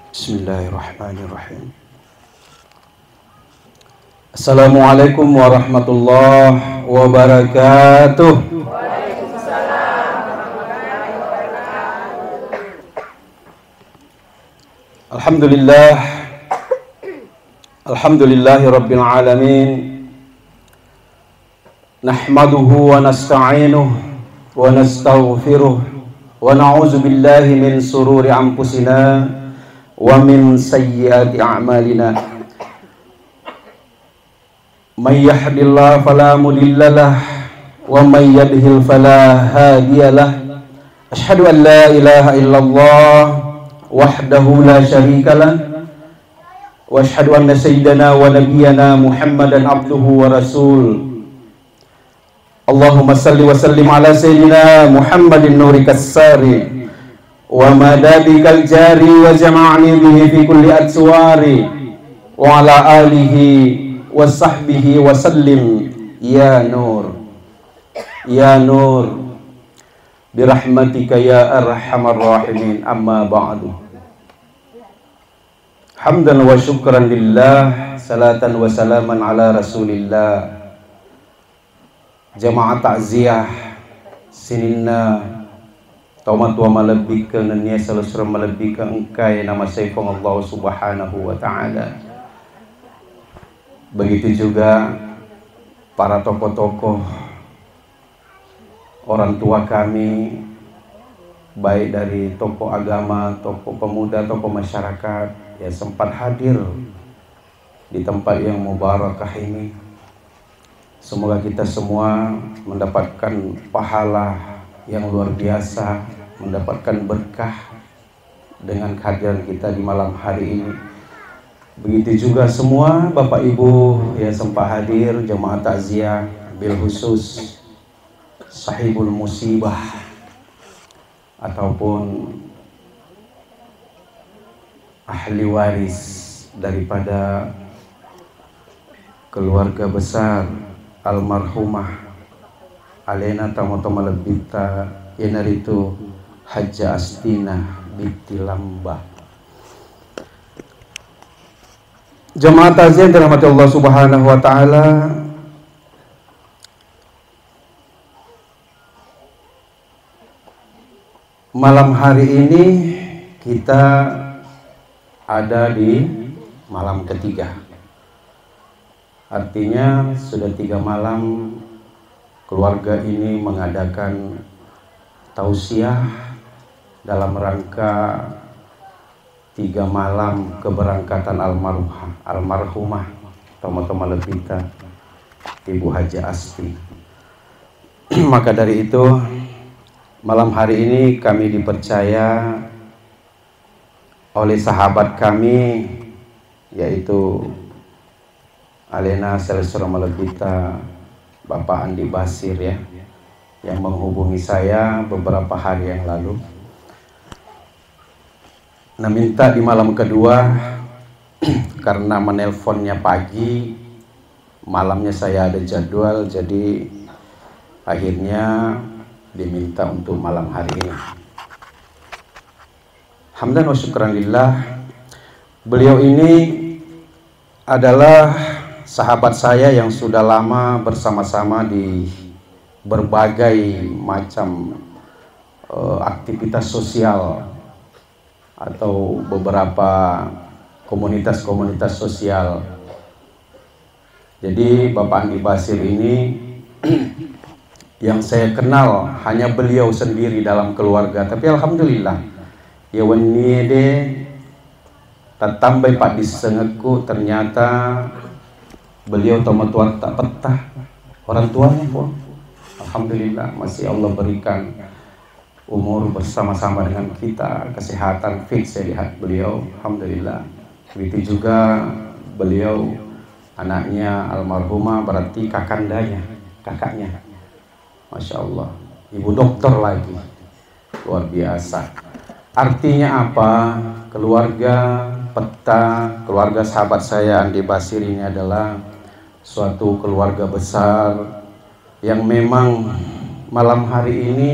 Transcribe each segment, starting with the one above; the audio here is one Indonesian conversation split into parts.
Bismillahirrahmanirrahim. Assalamualaikum warahmatullahi wabarakatuh. Waalaikumsalam warahmatullahi wabarakatuh. Alhamdulillah. Alhamdulillahi rabbil alamin. Nahmaduhu wa nasta'inuhu wa nastaghfiruh wa na'udzu billahi min sururi anfusina wa min sayyiati a'malina. May yahdihillahu fala mudilla lahu wa may yudlil fala hadiya lahu. Asyhadu an la ilaha illallah wahdahu la syarika lahu wa asyhadu anna sayyidana wa nabiyyana Muhammadan abduhu wa rasul. Allahumma salli wa sallim ala sayyidina Muhammadin nuri kassari wa madadikal jari wa jama'ani bihi fi kulli atswari wa ala alihi wa sahbihi wa sallim ya nur birahmatika ya arhamar rahimin. Amma ba'du. Hamdan wa syukran lillah, salatan wa salaman ala rasulillah. Jamaah takziah sinina taumat wa malabika nanya salusra malabika engkai nama saifong Allah subhanahu wa ta'ala. Begitu juga para tokoh-tokoh, orang tua kami, baik dari tokoh agama, tokoh pemuda, tokoh masyarakat yang sempat hadir di tempat yang mubarakah ini. Semoga kita semua mendapatkan pahala yang luar biasa, mendapatkan berkah dengan kehadiran kita di malam hari ini. Begitu juga semua Bapak Ibu yang sempat hadir, jemaah takziah, bil khusus sahibul musibah ataupun ahli waris daripada keluarga besar almarhumah Alena Tamotoma Lebita Yenaritu Haja Astina binti Lamba. Jemaah takziah dirahmati Allah subhanahu wa ta'ala, malam hari ini kita ada di malam ketiga. Artinya sudah 3 malam keluarga ini mengadakan tausiah dalam rangka 3 malam keberangkatan almarhumah Tamotoma Lebita Ibu Haja Asti. Maka dari itu malam hari ini kami dipercaya oleh sahabat kami, yaitu Alena Selesura Malebita Bapak Andi Basir ya, yang menghubungi saya beberapa hari yang lalu. Nah, minta di malam kedua karena menelponnya pagi, malamnya saya ada jadwal, jadi akhirnya diminta untuk malam hari ini. Hamdan wa syukran lillah. Beliau ini adalah sahabat saya yang sudah lama bersama-sama di berbagai macam aktivitas sosial atau beberapa komunitas-komunitas sosial. Jadi Bapak Andi Basir ini yang saya kenal hanya beliau sendiri dalam keluarga, tapi alhamdulillah ya wenide tatambay Pak disengeku, ternyata beliau tomat tak petah orang tuanya pun alhamdulillah masih Allah berikan umur bersama-sama dengan kita, kesehatan fit sehat beliau alhamdulillah. Begitu juga beliau anaknya almarhumah, berarti kakaknya, masya Allah, ibu dokter lagi, luar biasa. Artinya apa? Keluarga peta, keluarga sahabat saya Andi Basir ini adalah suatu keluarga besar yang memang malam hari ini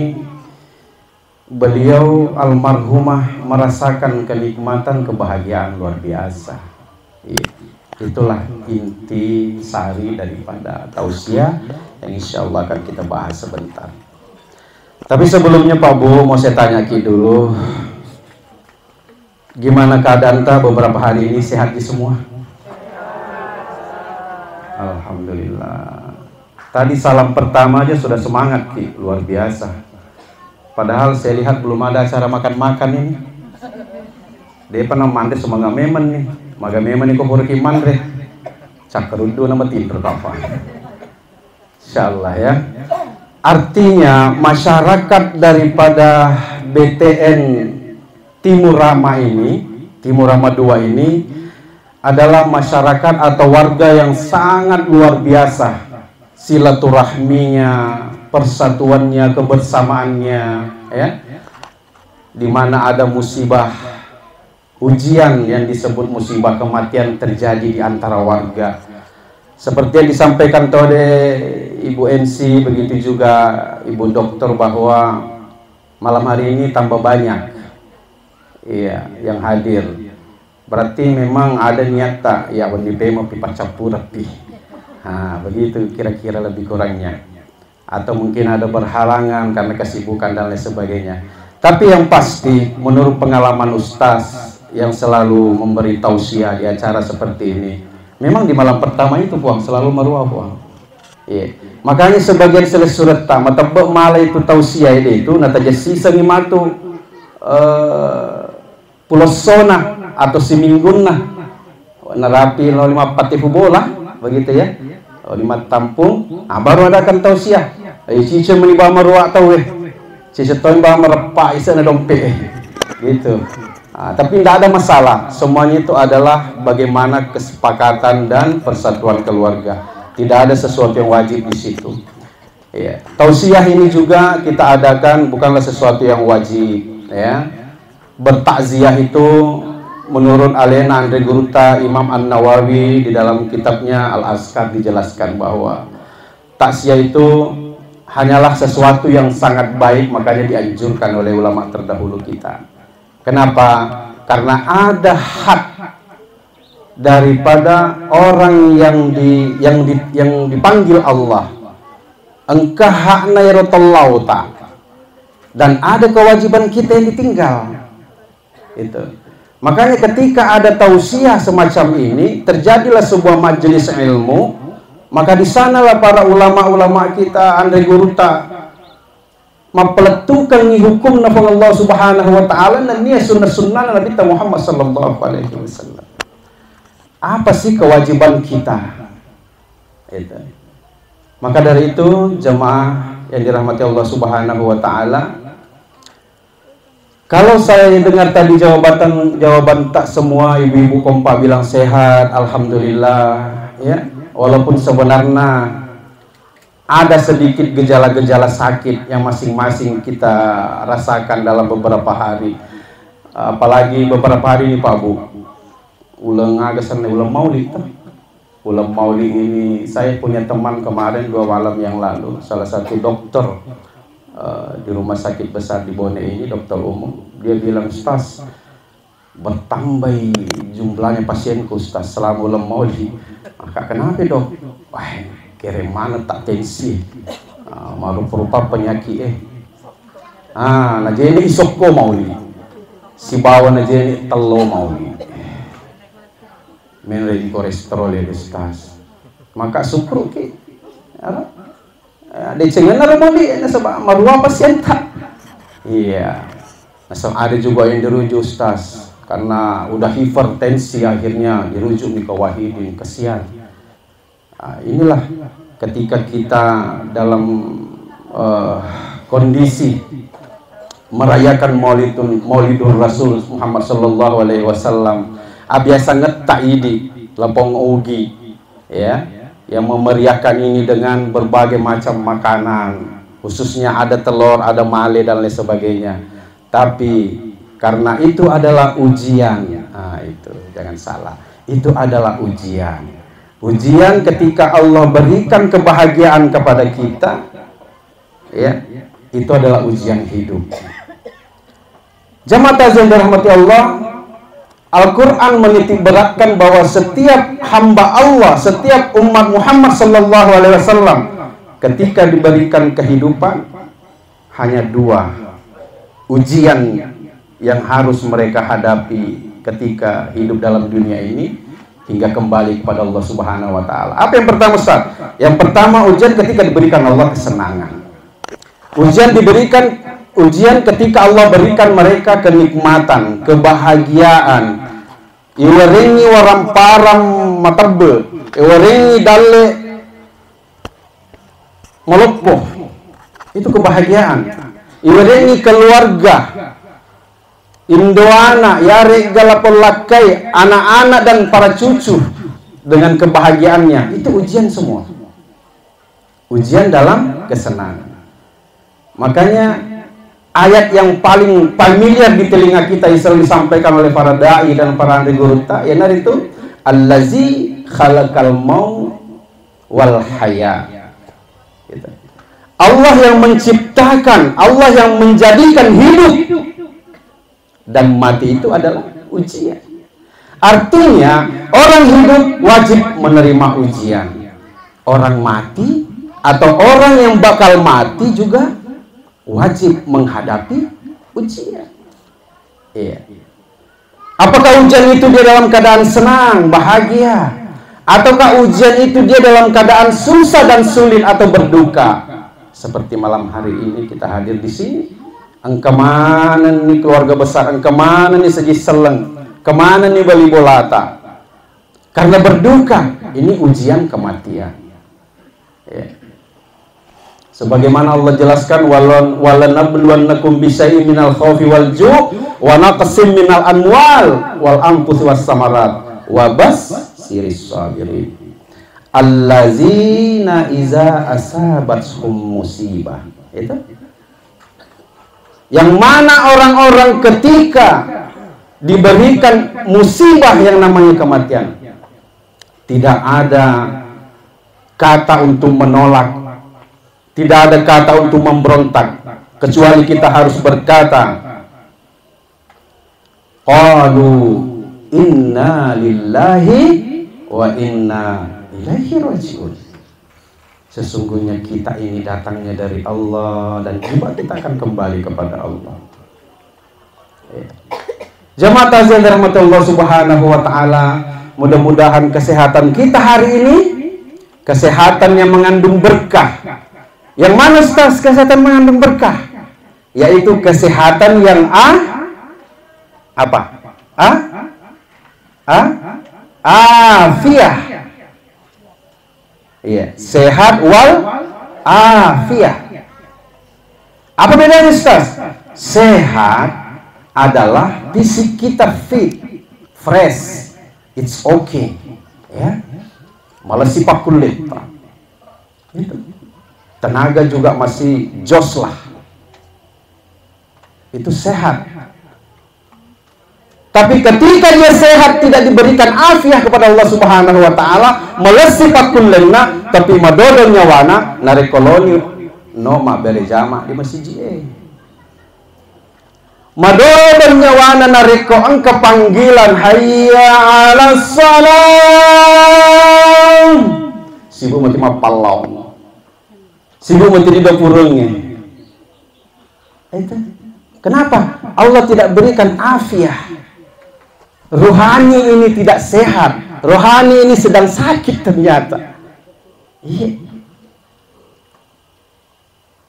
beliau almarhumah merasakan kenikmatan kebahagiaan luar biasa. Itulah inti sari daripada tausiah yang insya Allah akan kita bahas sebentar. Tapi sebelumnya Pak Bu, mau saya tanya Ki dulu, gimana keadaan ta beberapa hari ini, sehat di semua? Alhamdulillah. Tadi salam pertama aja sudah semangat Ki, luar biasa. Padahal saya lihat belum ada acara makan-makan ini. Dia pernah mandir semangat memen nih. Maga memen ini kok ki mandre. Cakarudu nama tidur apa? Insyaallah ya. Artinya masyarakat daripada BTN Timur Rama ini, Timur Rama 2 ini adalah masyarakat atau warga yang sangat luar biasa. Silaturahminya, persatuannya, kebersamaannya, ya. Di mana ada musibah, ujian yang disebut musibah kematian terjadi di antara warga. Seperti yang disampaikan oleh Ibu NC, begitu juga Ibu Dokter, bahwa malam hari ini tambah banyak, iya, yang hadir. Berarti memang ada niat tak ya bendipema pipa capur rapi. Nah, begitu kira-kira lebih kurangnya. Atau mungkin ada berhalangan karena kesibukan dan lain sebagainya. Tapi yang pasti menurut pengalaman Ustaz yang selalu memberi tausiah di acara seperti ini, memang di malam pertama itu Puang selalu meruah Puang. Iya. Makanya sebagian selesai surat tamat tebak malah itu tausiah itu nata jasi sengimatu pulau sona atau siminggunna narapi 05 patifu bola begitu ya. 5 tampung, baru adakan tausiah. Cica menibah meruak tahu cica tahu bah merepak isa na dompet gitu. Tapi tidak ada masalah. Semuanya itu adalah bagaimana kesepakatan dan persatuan keluarga. Tidak ada sesuatu yang wajib di situ. Ya. Tausiah ini juga kita adakan bukanlah sesuatu yang wajib. Ya. Bertakziah itu menurut Alena Andre Guruta Imam An-Nawawi di dalam kitabnya Al-Azkar dijelaskan bahwa takziah itu hanyalah sesuatu yang sangat baik, makanya dianjurkan oleh ulama terdahulu kita. Kenapa? Karena ada hak daripada orang yang dipanggil Allah. Engkah hakna yarotallahu ta. Dan ada kewajiban kita yang ditinggal. Itu. Makanya ketika ada tausiah semacam ini, terjadilah sebuah majelis ilmu, maka di sanalah para ulama-ulama kita Andre Guruta mempeletukan hukum nafal Allah Subhanahu wa taala dan ini sunnah-sunnah Nabi Muhammad sallallahu alaihi wasallam. Apa sih kewajiban kita? Itu. Maka dari itu jemaah yang dirahmati Allah Subhanahu wa taala, kalau saya dengar tadi jawaban tak semua ibu-ibu kompak bilang sehat, alhamdulillah, ya. Walaupun sebenarnya ada sedikit gejala-gejala sakit yang masing-masing kita rasakan dalam beberapa hari. Apalagi beberapa hari ini Pak Bu, ulang maulid. Ulang maulid ini saya punya teman kemarin 2 malam yang lalu, salah satu dokter di rumah sakit besar di Bone ini, dokter umum, dia bilang, Ustaz, bertambah jumlahnya pasienku Ustaz selama ulang maulid. Maka kenapa dok? Wah, kira mana tak tensi, rupa penyakit najeni isoko maulid, si bawa najeni telo maulid, menjadi kolesterol ya Ustaz. Maka syukur ki, ada cengen na maulid, sebab marua pasien tak. Iya, ada juga yang dirujuk Ustaz karena udah hipertensi, akhirnya dirujuk di Wahidin, kesian. Inilah ketika kita dalam kondisi merayakan Maulidur Rasul Muhammad sallallahu alaihi wasallam, biasa ngetak idi lepong ugi, ya, yang memeriahkan ini dengan berbagai macam makanan, khususnya ada telur, ada male dan lain sebagainya. Tapi karena itu adalah ujian, itu jangan salah, itu adalah ujian. Ujian ketika Allah berikan kebahagiaan kepada kita, ya, itu adalah ujian hidup. Jamaah yang dirahmati Allah, Al-Quran menitik beratkan bahwa setiap hamba Allah, setiap umat Muhammad sallallahu alaihi wasallam ketika diberikan kehidupan, hanya dua ujian yang harus mereka hadapi ketika hidup dalam dunia ini hingga kembali kepada Allah Subhanahu wa taala. Apa yang pertama, Ustaz? Yang pertama, ujian ketika diberikan Allah kesenangan. Ujian ketika Allah berikan mereka kenikmatan, kebahagiaan. Iwarengi waramparam matabe, iwarengi dalle melopoh. Itu kebahagiaan. Iwarengi keluarga, Indoana, yare galapolakai, anak-anak dan para cucu dengan kebahagiaannya. Itu ujian semua. Ujian dalam kesenangan. Makanya ayat yang paling familiar di telinga kita yang selalu disampaikan oleh para dai dan para ahli guru ta'yanar itu, allazi khalaqal maut wal haya. Gitu. Allah yang menciptakan, Allah yang menjadikan hidup dan mati itu adalah ujian. Artinya orang hidup wajib menerima ujian. Orang mati atau orang yang bakal mati juga wajib menghadapi ujian. Iya. Apakah ujian itu dia dalam keadaan senang, bahagia, ataukah ujian itu dia dalam keadaan susah dan sulit atau berduka? Seperti malam hari ini kita hadir di sini. Kemana nih keluarga besar? Kemana nih segi seleng? Kemana nih bali bolata? Karena berduka. Ini ujian kematian. Ya. Sebagaimana Allah jelaskan, walanabluwannakum bisyai'in minal khaufi wal ju' wa naqsim minal amwal wal anfusi was samarat wa basyirish sabirin allazina iza asabathum musibah. Itu yang mana orang-orang ketika diberikan musibah yang namanya kematian, tidak ada kata untuk menolak, tidak ada kata untuk memberontak, kecuali kita harus berkata, qalu inna lillahi wa inna ilaihi raji'un. Sesungguhnya kita ini datangnya dari Allah dan juga kita akan kembali kepada Allah. Jamaah takziah dirahmati Allah Subhanahu wa taala, mudah-mudahan kesehatan kita hari ini kesehatan yang mengandung berkah. Yang mana, Ustaz, kesehatan mengandung berkah? Yaitu kesehatan yang afiah. Iya, sehat wal afiah. Apa bedanya, Ustaz? Sehat adalah fisik kita fit, fresh, it's okay, ya. Malah sifat kulit, Pak. Itu. Tenaga juga masih jos lah. Itu sehat. Tapi ketika dia sehat tidak diberikan afiah kepada Allah Subhanahu wa taala, melesifat kullenna tapi madodo nyawana narekoloni no ma bere jama di masjid. Madodo nyawana nareko angka panggilan hayya 'alas salam. Sibu mati mapalong. Sibu mati di dapurungnya. Itu. Kenapa? Allah tidak berikan afiah. Rohani ini tidak sehat. Rohani ini sedang sakit ternyata. Iya.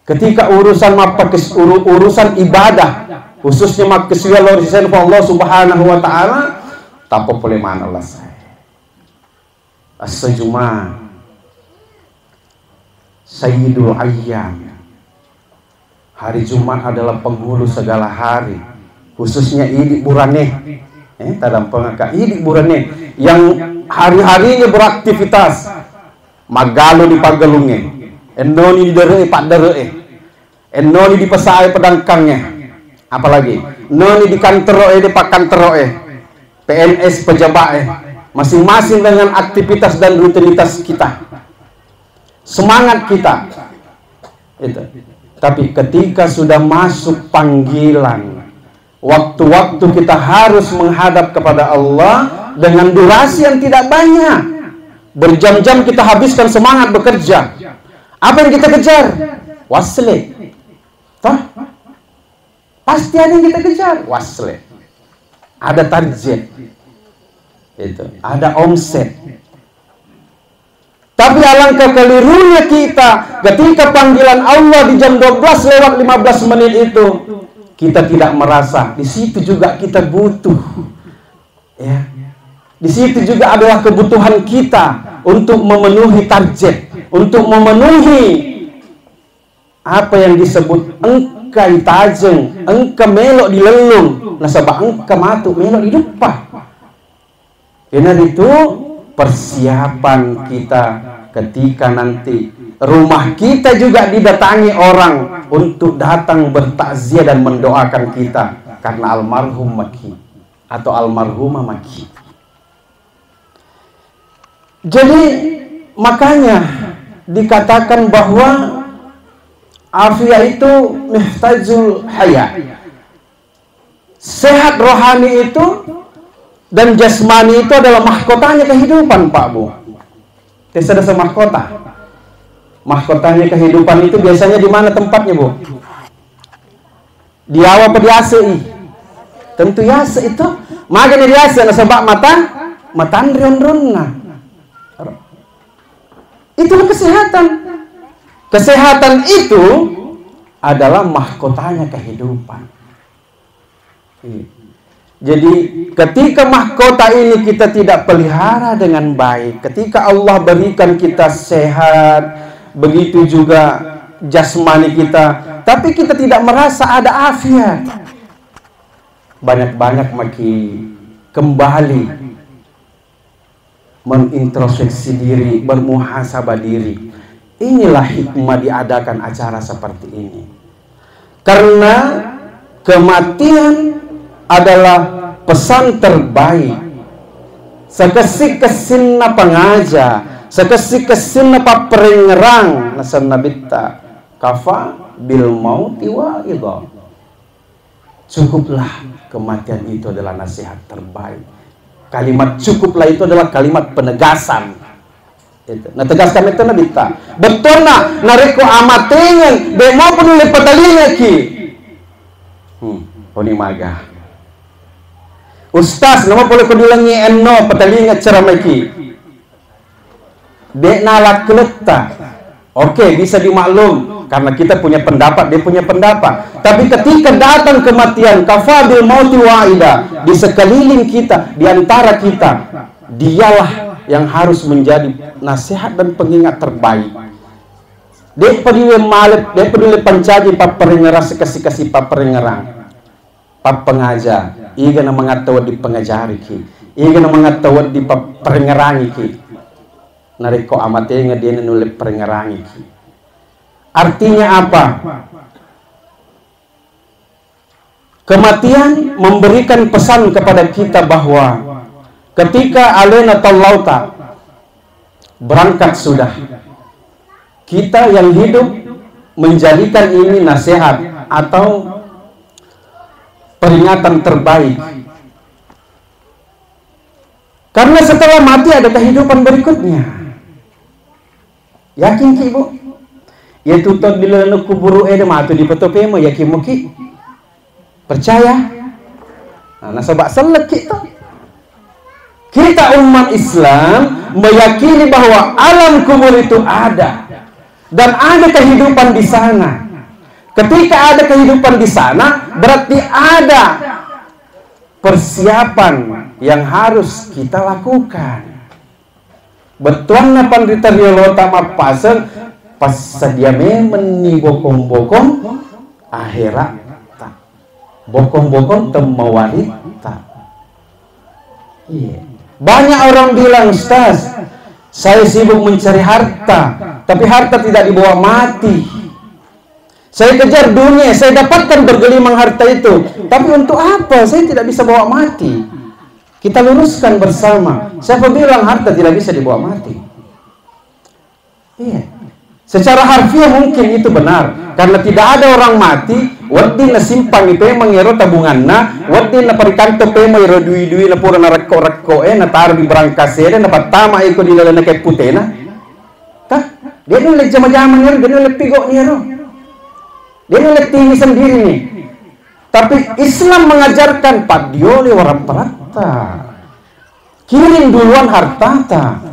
Ketika urusan urusan ibadah, khususnya makasih Allah Subhanahu wa taala, tanpa boleh mana Allah saya. As-Jumat Sayyidul Ayyam. Hari Jumat adalah penghulu segala hari, khususnya Idi Buraneh. Tadam pengaka Idi Buraneh yang hari-harinya beraktivitas. Magalo di pagalungnya, endoni di deree pak deree, endoni di pesai pedangkangnya, apalagi noni di kanteroe di pak kanteroe, PNS pejabat masing-masing dengan aktivitas dan rutinitas kita, semangat kita itu. Tapi ketika sudah masuk panggilan Waktu-waktu kita harus menghadap kepada Allah dengan durasi yang tidak banyak. Berjam-jam kita habiskan semangat bekerja. Apa yang kita kejar? Wasle. Toh? Pasti ada yang kita kejar. Wasle. Ada target. Itu. Ada omset. Tapi alangkah kelirunya kita ketika panggilan Allah di jam 12:15 itu, kita tidak merasa. Di situ juga kita butuh. Ya. Di situ juga adalah kebutuhan kita untuk memenuhi target, untuk memenuhi apa yang disebut engkai tajeng, engka melok di lelung, nasabah engka matu melok di depan. Ini itu persiapan kita ketika nanti rumah kita juga didatangi orang untuk datang bertakziah dan mendoakan kita karena almarhum maki atau almarhumah maki. Jadi makanya dikatakan bahwa afiah itu mihtajul haya. Sehat rohani itu dan jasmani itu adalah mahkotanya kehidupan, Pak Bu. Tidak ada mahkota. Mahkotanya kehidupan itu biasanya di mana tempatnya, Bu? Di awal apa di ACI? Tentu yase itu. Makanya di yase nasabak matan ron-ronna. Itulah kesehatan. Kesehatan itu adalah mahkotanya kehidupan. Jadi ketika mahkota ini kita tidak pelihara dengan baik, ketika Allah berikan kita sehat, begitu juga jasmani kita, tapi kita tidak merasa ada afiat, banyak-banyak maki kembali menintrospeksi diri, bermuhasabah diri. Inilah hikmah diadakan acara seperti ini. Karena kematian adalah pesan terbaik. Sekesi-kesina pengaja, sekesi-kesina paperingerang nasan nabita kafa bil mauti wa idha. Cukuplah kematian itu adalah nasihat terbaik. Kalimat cukuplah itu adalah kalimat penegasan. Itu. Nah tegaskan itu nabita. Betul nak nareko amatengan demo penulis petalinga ki. Oni maga. Ustaz, nama boleh kudilangi enno petalinga ceramaki. Dek nalak keleta. Oke, bisa dimaklum karena kita punya pendapat, dia punya pendapat. Tapi ketika datang kematian, kafabil mauti wa'ida, di sekeliling kita, di antara kita, dialah yang harus menjadi nasihat dan pengingat terbaik. Dia peduli malep, dia peduli pencaji paperingera sekasi-kasi paperingera. Pap pengajar, iga na mengatawa di pengajari ki, iga na mengatawa di peringerangi ki. Nariko amatnya dia nulis peringerangi ki. Artinya apa? Kematian memberikan pesan kepada kita bahwa ketika alena tallauta berangkat sudah, kita yang hidup menjadikan ini nasihat atau peringatan terbaik. Karena setelah mati ada kehidupan berikutnya. Yakin ki, Bu? Ya tutut bila nak kuburu ada mati di petopema yakin mo ki? Percaya? Nah, nasabak selek kita. Kita umat Islam meyakini bahwa alam kubur itu ada dan ada kehidupan di sana. Ketika ada kehidupan di sana, berarti ada persiapan yang harus kita lakukan. Betuan na pandita riolota mapasang pas sadia meni bokong-bokong akhirat tak. Bokong-bokong temawari tak. Iya. Banyak orang bilang, Ustaz, saya sibuk mencari harta, tapi harta tidak dibawa mati. Saya kejar dunia, saya dapatkan bergelimang harta itu. Tapi untuk apa? Saya tidak bisa bawa mati. Kita luruskan bersama. Siapa bilang harta tidak bisa dibawa mati? Iya. Secara harfiah mungkin itu benar. Karena tidak ada orang mati waddi na simpang ipe mangero tabungan na, waddi na parikanto pe mayro dui-dui na pura na rekko-rekko na taro di berangkas na patama iko di lala na kay pute na. Kah? Dia nolak jama-jama niya, dia nolak pigo niya ro. Dia nolak tinggi sendiri nih. Tapi Islam mengajarkan padiole warap perata. Kirim duluan hartata.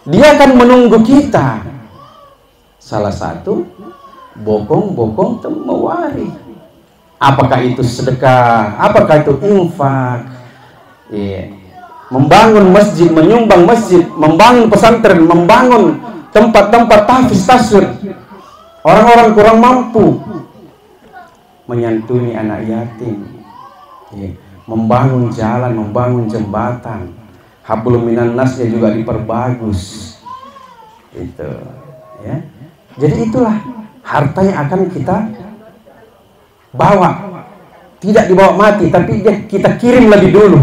Dia akan menunggu kita. Salah satu bokong-bokong temawari. Apakah itu sedekah? Apakah itu infak? Membangun masjid, menyumbang masjid, membangun pesantren, membangun tempat-tempat tahfiz taswir. Orang-orang kurang mampu, menyantuni anak yatim, membangun jalan, membangun jembatan, hablum minan nasnya juga diperbagus, itu, ya. Jadi itulah harta yang akan kita bawa, tidak dibawa mati, tapi kita kirim lebih dulu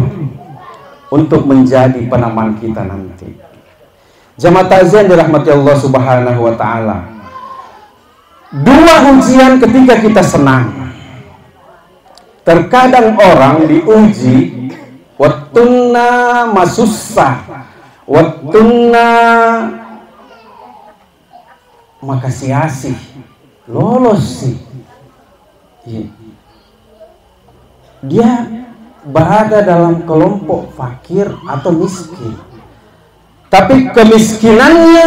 untuk menjadi penaman kita nanti. Jamaah takziah dirahmati Allah Subhanahu wa taala. Dua ujian ketika kita senang. Terkadang orang diuji wattunna masussah, wattunna makasih asih, lolos sih. Dia berada dalam kelompok fakir atau miskin. Tapi kemiskinannya,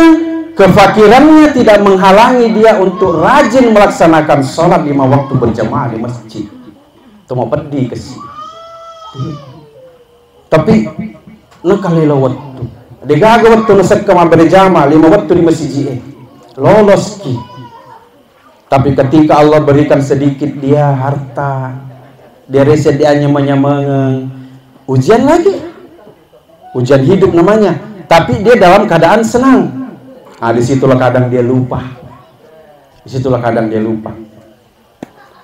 kefakirannya tidak menghalangi dia untuk rajin melaksanakan sholat 5 waktu berjamaah di masjid. Itu mau pergi ke sini. Tapi nakalila waktu. Digaga waktu nasak kama berjamaah 5 waktu di masjid. Lolos ki. Tapi ketika Allah berikan sedikit dia harta, dia reset dia nyamang-nyamang, ujian lagi. Ujian hidup namanya. Tapi dia dalam keadaan senang. Nah, disitulah kadang dia lupa. Disitulah kadang dia lupa.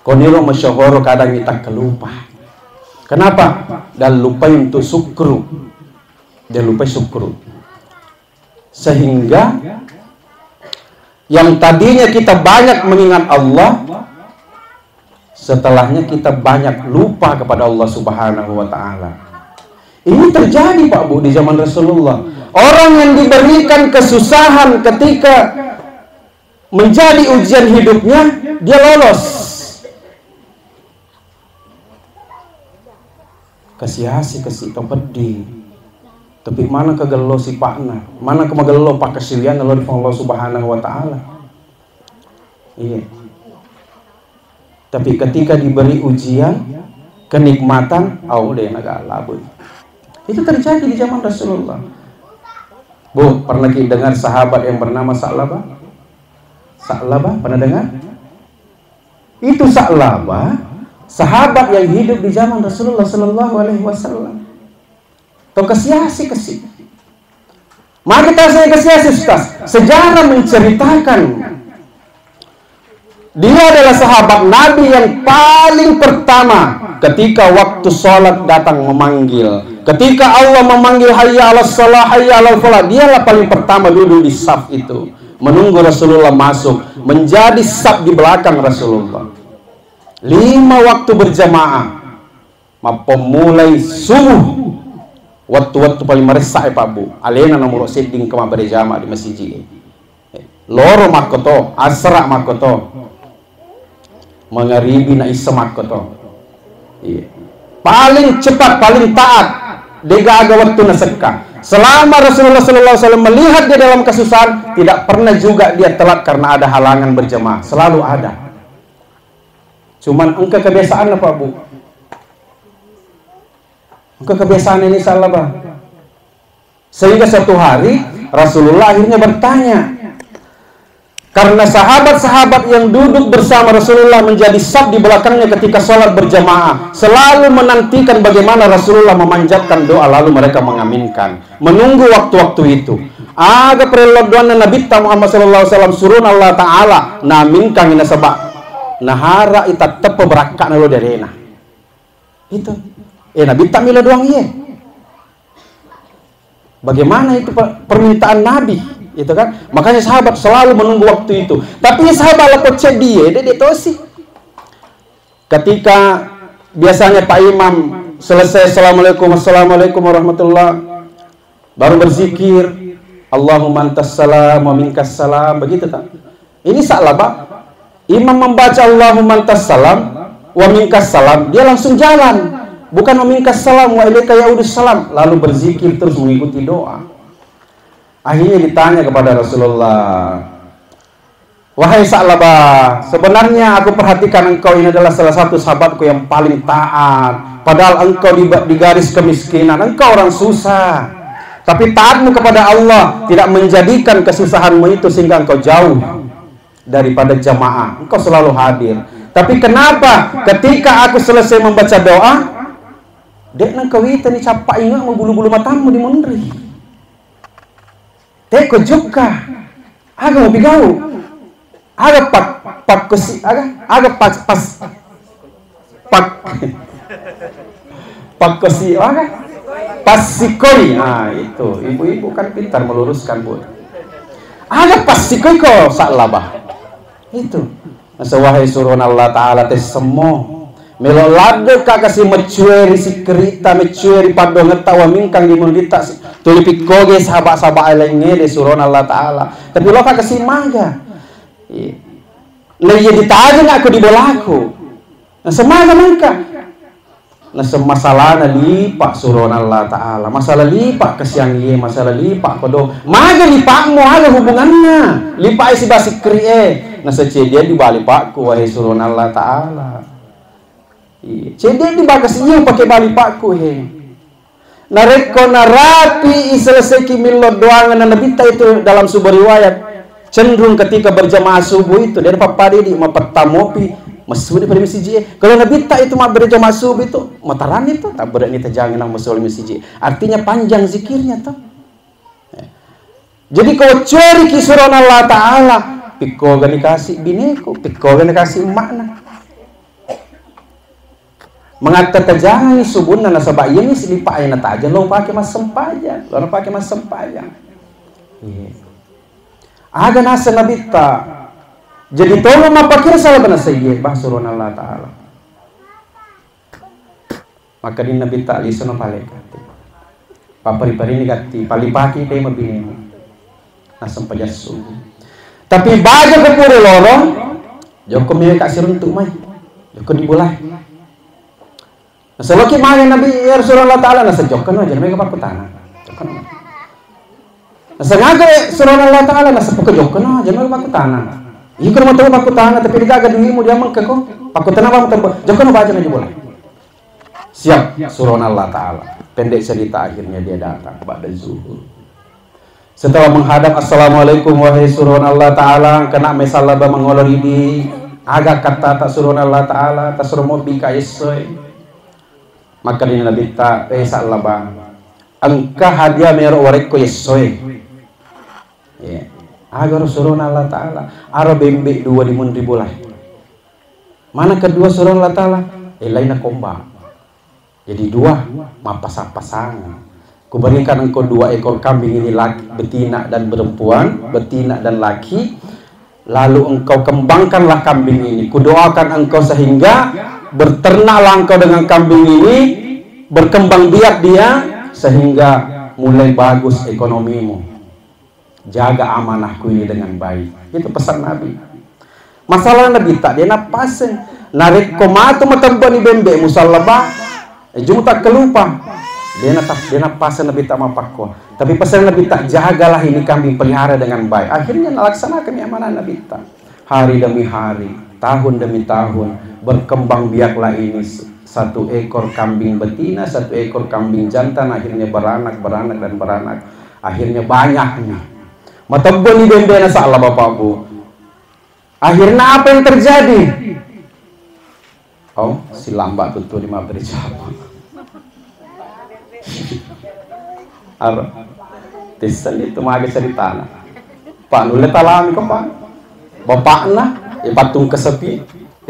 Koniro masyahoro kadang kita kelupa. Kenapa? Dan lupa untuk syukru. Dia lupa syukru. Sehingga yang tadinya kita banyak mengingat Allah, setelahnya kita banyak lupa kepada Allah Subhanahu wa taala. Ini terjadi Pak Bu di zaman Rasulullah. Orang yang diberikan kesusahan ketika menjadi ujian hidupnya, dia lolos. Kasih pedih. Tapi mana kegelo si pakna? Mana kemagelo pak kesilian Allah di Allah Subhanahu wa taala. Iya. Tapi ketika diberi ujian, kenikmatan, deh naga labun. Itu terjadi di zaman Rasulullah. Bu, pernah kita dengar sahabat yang bernama Sa'labah? Sa'labah, pernah dengar? Itu Sa'labah, sahabat yang hidup di zaman Rasulullah Sallallahu Alaihi Wasallam. Atau kasih. Mari kita saya kasih Ustaz. Sejarah menceritakan dia adalah sahabat Nabi yang paling pertama ketika waktu sholat datang memanggil. Ketika Allah memanggil hayya 'alas shalah, hayya 'alal falah, dialah paling pertama duduk di saf itu, menunggu Rasulullah masuk, menjadi saf di belakang Rasulullah. 5 waktu berjamaah, pemulai subuh, waktu paling meresah Pak Bu. Alena nomor seding kema berjamaah di masjid. Loro makoto, asra makoto, mengaribi na isa makoto. Iya. Paling cepat, paling taat. Dega aga waktu nasekah. Selama Rasulullah SAW melihat dia dalam kesusahan, tidak pernah juga dia telat karena ada halangan berjamaah. Selalu ada. Cuman engkau kebiasaan apa Bu? Engkau kebiasaan ini salah Pak. Sehingga suatu hari Rasulullah akhirnya bertanya. Karena sahabat-sahabat yang duduk bersama Rasulullah menjadi saf di belakangnya ketika sholat berjamaah, selalu menantikan bagaimana Rasulullah memanjatkan doa, lalu mereka mengaminkan, menunggu waktu-waktu itu. Aga perlodoan Nabi Muhammad SAW surun Allah Ta'ala naminkan ina sabak nahara ita tepe berakak nalo darena itu Nabi Milo doang iya. Bagaimana itu permintaan Nabi? Itu kan, makanya sahabat selalu menunggu waktu itu. Tapi sahabat lapot dia tosi. Ketika biasanya Pak Imam selesai Assalamualaikum warahmatullah, baru berzikir Allahumma antas salam wa minkas salam, begitu tak? Ini salah Pak. Imam membaca Allahumma antas salam wa minkas salam, dia langsung jalan, bukan wa minkas salam wa ilaika yaudus salam, lalu berzikir terus mengikuti doa. Akhirnya ditanya kepada Rasulullah, wahai Sa'labah, sebenarnya aku perhatikan engkau ini adalah salah satu sahabatku yang paling taat, padahal engkau di garis kemiskinan, engkau orang susah, tapi taatmu kepada Allah tidak menjadikan kesusahanmu itu sehingga engkau jauh daripada jamaah, engkau selalu hadir. Tapi kenapa ketika aku selesai membaca doa, dek nang kawita ni capak ingat mau bulu-bulu matamu di mundri. Dek ko juga, aga mau bigau, aga pak kosi, aga pak kosi, aga pasikoi. Nah itu ibu-ibu kan pintar meluruskan bu. Aga pasikoi ko Sa'labah itu. Masa wahai surun Allah Ta'ala tes semua melolade kakasi mecueri si kerita mecueri pada ngetawa mingkang di mundita tulipi koge sahabat-sahabat alenge de surun Allah Ta'ala, tapi lo kakasi maga lagi ditajan aku di bolaku nah semaga mangka nah semasalah na lipak surun Allah Ta'ala, masalah lipak kesiang ye, masalah lipak kodo maga lipakmu ada hubungannya lipak isi basi krie nah dia di balik pakku wahai surun Allah Ta'ala. Dia di bagas iya pakai balik pakku he. Nareko narapi selesai kimillo doangan na nabita itu dalam sebuah riwayat cenderung ketika berjamaah subuh itu dari papadi di mapatamopi masuk di pada masjid. Kalau nabita itu mah berjamaah subuh itu mataran itu tak berani terjangan nang masuk di masjid. Artinya panjang zikirnya tuh. Jadi kau cari kisurun Allah Ta'ala piko gani kasih bineku, piko gani kasih makna. Mengatakan jangan subunna nasabah ini selipa ayat aja lo pakai mas sempajan, lo pakai mas sempajan. Aga nasa nabita. Jadi tolong mapakir salah benar saja bahsurun Allah Ta'ala. Maka di nabita lisan paleka. Papari-pari ini gati palipaki tema bini. Nasampajan subuh. Tapi baca ke pura lorong, joko milih kasih untuk mai, joko dibulai. Naseloki mai Nabi Rasulullah Ta'ala nasa jokkan aja, mereka pakai tanah. Nasengaja Rasulullah Ta'ala nasa pakai jokkan aja, mereka pakai tanah. Ikan mau tahu pakai tanah, tapi digagal dirimu dia mengkeko, pakai tanah kamu tempat, jokkan baca aja boleh. Siap Rasulullah Ta'ala. Pendek cerita akhirnya dia datang pada zuhur. Setelah menghadap assalamualaikum wahai surun Allah Ta'ala, kena mesalaba mengolor ini agak kata tak surun Allah Ta'ala tak suruh mobi kaisoy. Maka ini Nabi tak Sa'labah angka hadiah merok wareko yesoy agar surun Allah Ta'ala aro bembe dua di mundri boleh mana kedua surun Allah Ta'ala lainnya komba jadi dua mapasang-pasang. Kuberikan engkau 2 ekor kambing ini laki, betina dan perempuan, betina dan laki. Lalu engkau kembangkanlah kambing ini. Kudoakan engkau sehingga berternaklah engkau dengan kambing ini, berkembang biak dia sehingga mulai bagus ekonomimu. Jaga amanahku ini dengan baik. Itu pesan Nabi. Masalah Nabi tak dia napasin. Narik komatu matampo ni bembe musallabah. Jumpa kelupa. Dia napasin Nabi tak mapakwa. Tapi pesan Nabi tak jagalah ini kambing pelihara dengan baik. Akhirnya laksanakan amanah Nabi tak. Hari demi hari, tahun demi tahun berkembang biaklah ini 1 ekor kambing betina, 1 ekor kambing jantan. Akhirnya beranak. Akhirnya banyak nih. Matabon ni bembe na salah Bapak Bu. Akhirnya apa yang terjadi? Oh, si lambat betul di mabri jawab. Ar tisali itu mage cerita na pak nulet alami ko pak bapak na patung ke sepi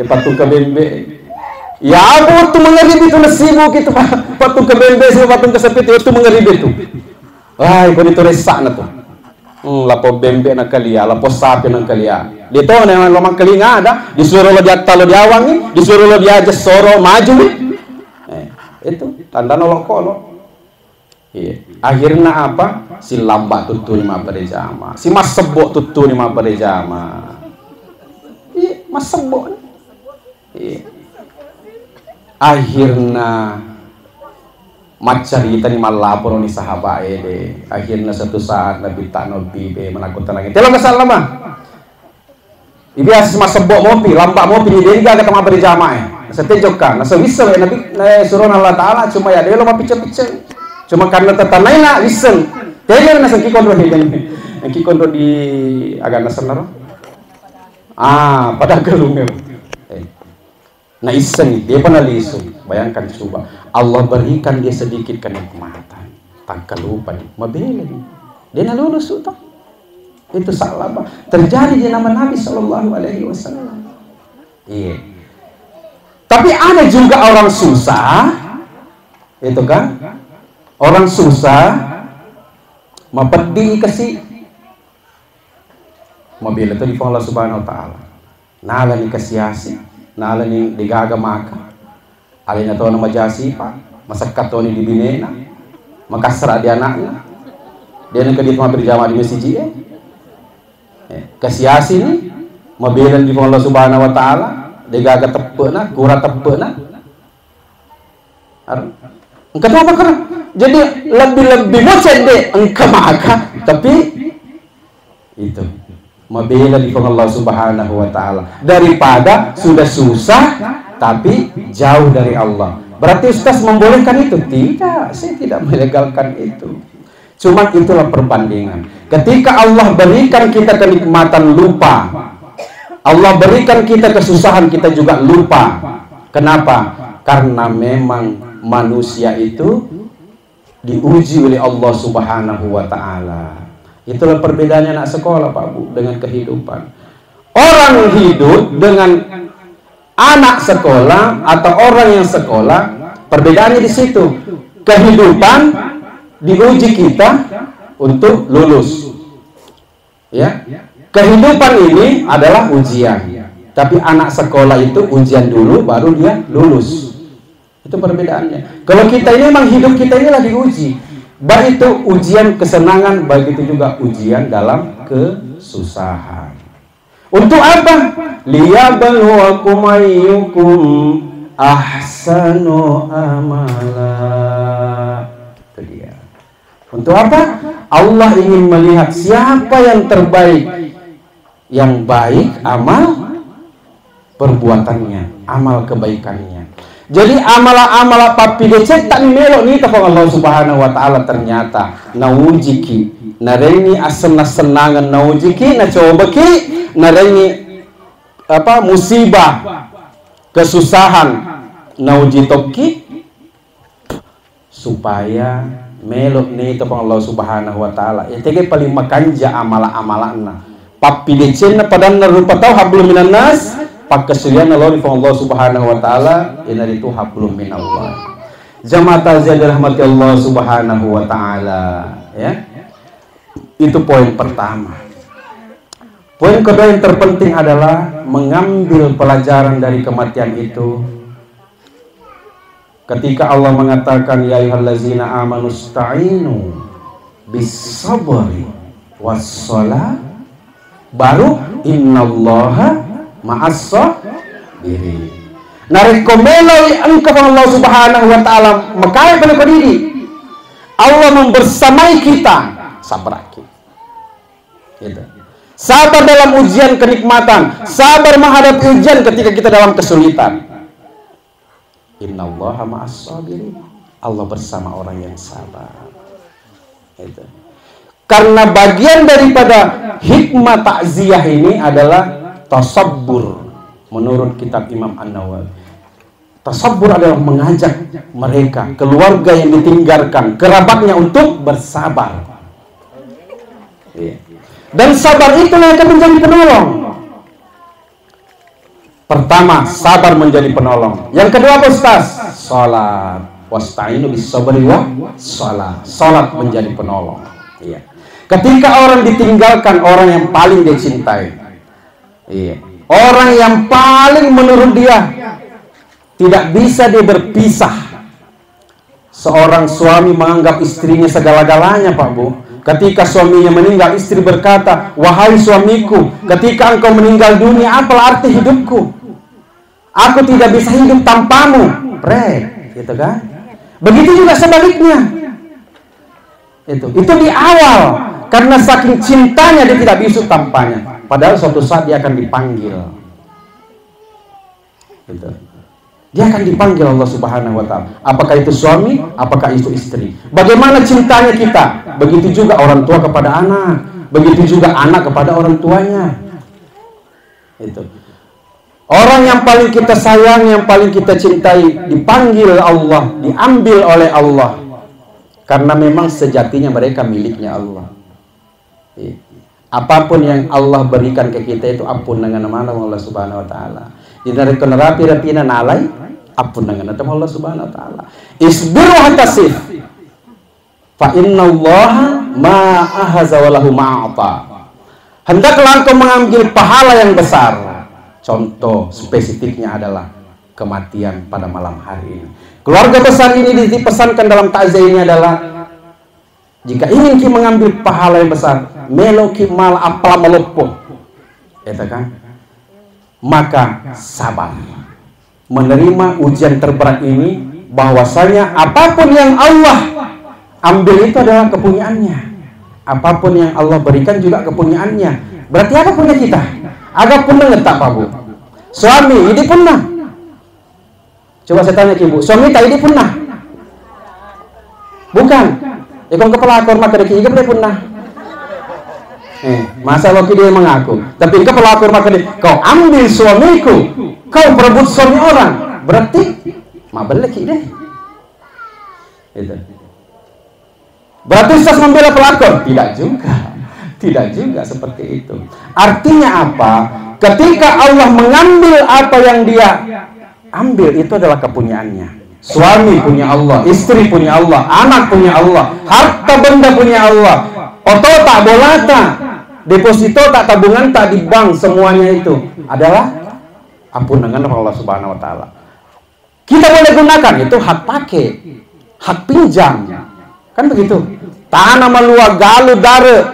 patung ke bembe ya abu tu mengerib itu nasibu gitu pak patung ke bembe sama patung ke sepi itu mengerib itu wah ibu itu resak na tu lapo bembe na kalia lapo sapi na kalia Dia tahu yang lomang kelinga ada, disuruh lo jatah lo diawangi, disuruh lo diajas soro maju. Itu tanda nolok kolo. Iya. Akhirnya apa? Si lambat tutu lima berjama, si mas sebok tutu lima berjama. Iya, mas sebok. Iya. Akhirnya macari kita ni malapor ni sahabat deh. Akhirnya satu saat Nabi tak nabi be menakutkan lagi. Tolong kesal lama. Ibias mas sebok mopi, lambat mopi dia enggak ketemu berjamaah. Setejokan, nasa wisel Nabi suruh Allah Taala cuma ya dia lo mau pice-pice. Cuma karena tetanai nak wisel. Dia nasa kikon roh ini. Kikon roh di agak nasenar. Pada gelung. Nah iseng dia pernah lisu. Bayangkan coba Allah berikan dia sedikit kenikmatan, tak lupa dia mabela dia nak lulus itu salah terjadi di nama Nabi Shallallahu Alaihi Wasallam. Iya. Tapi ada juga orang susah, itu kan orang susah mapedi kasih mobil itu di Allah Subhanahu Wa Taala. Nala ni kasiasi, nala ni digaga maka. Alin atau nama jasi pak, masakat tu ni dibina, makasra dia anaknya, dia nak kedua berjamaah di masjid. Kasiasi ni, mobilan di Allah Subhanahu Wa Taala, digaga tepena, kurang tepena. Engkau apa kerana? Jadi lebih macam deh engkau maka, tapi itu. Mabila di Allah Subhanahu Wa Taala daripada sudah susah tapi jauh dari Allah. Berarti Ustaz membolehkan itu? Tidak, saya tidak melegalkan itu. Cuma itulah perbandingan. Ketika Allah berikan kita kenikmatan lupa, Allah berikan kita kesusahan kita juga lupa. Kenapa? Karena memang manusia itu diuji oleh Allah Subhanahu Wa Taala. Itulah perbedaannya anak sekolah Pak Bu dengan kehidupan. Orang hidup dengan anak sekolah atau orang yang sekolah, perbedaannya di situ. Kehidupan diuji kita untuk lulus. Ya. Kehidupan ini adalah ujian. Tapi anak sekolah itu ujian dulu baru dia lulus. Itu perbedaannya. Kalau kita ini memang hidup kita ini lagi diuji. Baik itu ujian kesenangan, baik itu juga ujian dalam kesusahan. Untuk apa? Liyabluwakum ayyukum ahsanu amala. Itu dia. Untuk apa? Allah ingin melihat siapa yang terbaik, yang baik amal perbuatannya, amal kebaikannya. Jadi amala-amala papi decet tak melok ni tafang Allah Subhanahu Wa Taala ternyata naujiki nareni asana senangan naujiki na coba ki nareni apa musibah kesusahan nauji toki supaya melok ni tafang Allah Subhanahu Wa Taala. Itu paling makanja amala-amalana papi decet na padan rupa tahu hablum minan nas. Pakasilian Allah di Allah Subhanahu Wa Taala ini itu hablum min Allah. Jamaah takziah dirahmati Allah Subhanahu Wa Taala, ya. Itu poin pertama. Poin kedua yang terpenting adalah mengambil pelajaran dari kematian itu. Ketika Allah mengatakan ya ayyuhallazina amanu sta'inu bis-sabri was-shalah, baru innallaha ma'as-sabirin. Narekomeloi engkau Allah Subhanahu Wa Taala makai pada diri. Allah membersamai kita, sabar kita. Gitu. Sabar dalam ujian kenikmatan, sabar menghadapi ujian ketika kita dalam kesulitan. Innallaha ma'as-sabirin. Allah bersama orang yang sabar. Gitu. Karena bagian daripada hikmah takziah ini adalah tasabbur menurut kitab Imam An-Nawawi. Tasabbur adalah mengajak mereka, keluarga yang ditinggalkan, kerabatnya untuk bersabar. Dan sabar itulah yang akan menjadi penolong. Pertama, sabar menjadi penolong. Yang kedua apa Ustaz? Salat. Wasta'inu bis-sabri wa shalah. Salat menjadi penolong. Iya. Ketika orang ditinggalkan orang yang paling dia cintai, Iya. Orang yang paling menurut dia tidak bisa dia berpisah. Seorang suami menganggap istrinya segala-galanya, Pak Bu. Ketika suaminya meninggal, istri berkata, "Wahai suamiku, ketika engkau meninggal dunia, apalah arti hidupku? Aku tidak bisa hidup tanpamu." Gitu kan? Begitu juga sebaliknya. Itu di awal, karena saking cintanya dia tidak bisa tanpanya. Padahal suatu saat dia akan dipanggil. Gitu. Dia akan dipanggil Allah Subhanahu wa Ta'ala. Apakah itu suami, apakah itu istri. Bagaimana cintanya kita? Begitu juga orang tua kepada anak, begitu juga anak kepada orang tuanya. Itu. Orang yang paling kita sayang, yang paling kita cintai, dipanggil Allah, diambil oleh Allah. Karena memang sejatinya mereka miliknya Allah. Apapun yang Allah berikan ke kita itu ampun dengan nama Allah Subhanahu wa Ta'ala. Dinari rapi-rapina nalai ampun dengan nama Allah Subhanahu wa Ta'ala. Isbir wa tasif. Fa innallaha ma ahaza wa lahu ma'ata. Hendaklah engkau mengambil pahala yang besar. Contoh spesifiknya adalah kematian pada malam hari ini. Keluarga besar ini dipesankan dalam takziah ini adalah, jika ingin ki mengambil pahala yang besar, meloki mal apala melopoh, kan? Maka sabar, menerima ujian terberat ini, bahwasanya apapun yang Allah ambil itu adalah kepunyaannya. Apapun yang Allah berikan juga kepunyaannya. Berarti apa punya kita? Agak punah ngetak, Pak Bu. Suami ini punah. Coba saya tanya Ibu, suami tak ini punah? Bukan. Ikon kepala akor maka deki juga boleh punah. Masa lo dia mengaku, tapi kepala akor maka kau ambil suamiku, kau perebut suami orang, berarti mak beleki deh. Itu. Berarti Ustaz membela pelakor? Tidak juga. Tidak juga seperti itu. Artinya apa? Ketika Allah mengambil apa yang dia ambil, itu adalah kepunyaannya. Suami punya Allah, istri punya Allah, anak punya Allah, harta benda punya Allah. Oto tak bolata, deposito tak, tabungan tak di bank, semuanya itu adalah ampunan Allah Subhanahu wa Ta'ala. Kita boleh gunakan, itu hak pakai, hak pinjam. Kan begitu. Tanah meluak galu dare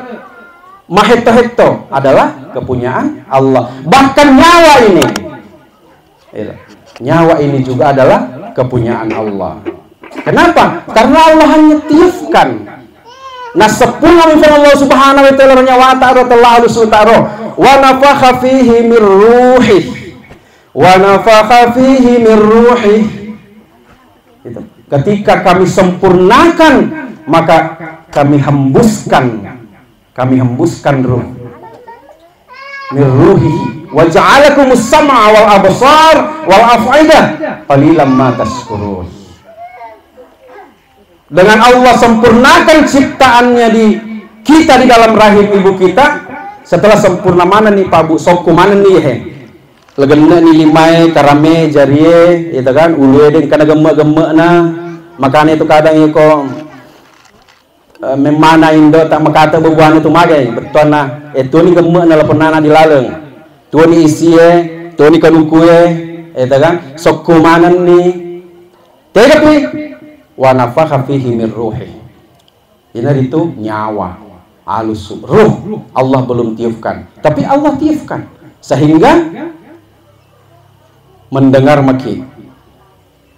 mahekto-hekto adalah kepunyaan Allah. Bahkan nyawa ini, nyawa ini juga adalah kepunyaan Allah. Kenapa? Karena Allah hanya tiupkan. Nah, sepuluh firman Allah Subhanahu wa Ta'ala nyawa ta'ala ta'ala wa nafakha fihi min ruhih, wa nafakha fihi min ruhih. Ketika kami sempurnakan, maka kami hembuskan ruh min ruhihi wa ja'alakumus sam'a wal absar wal af'idah qalilan ma tashkurun. Dengan Allah sempurnakan ciptaannya di kita di dalam rahim ibu kita. Setelah sempurna mana nih Pak Bu, sokku mana nih legenda nih limai karame jarie itu kan ulu edeng kana gemek-gemek nah, makanya itu kadang iko memana indo tak makata bebuan itu magai betul nah itu ni gemek na lapunana dilaleng tu ni isie tu ni kanukue itu kan sokku mana nih tapi wa nafakha fihi min ruhi. Ini itu nyawa alus ruh Allah belum tiupkan, tapi Allah tiupkan sehingga mendengar maki,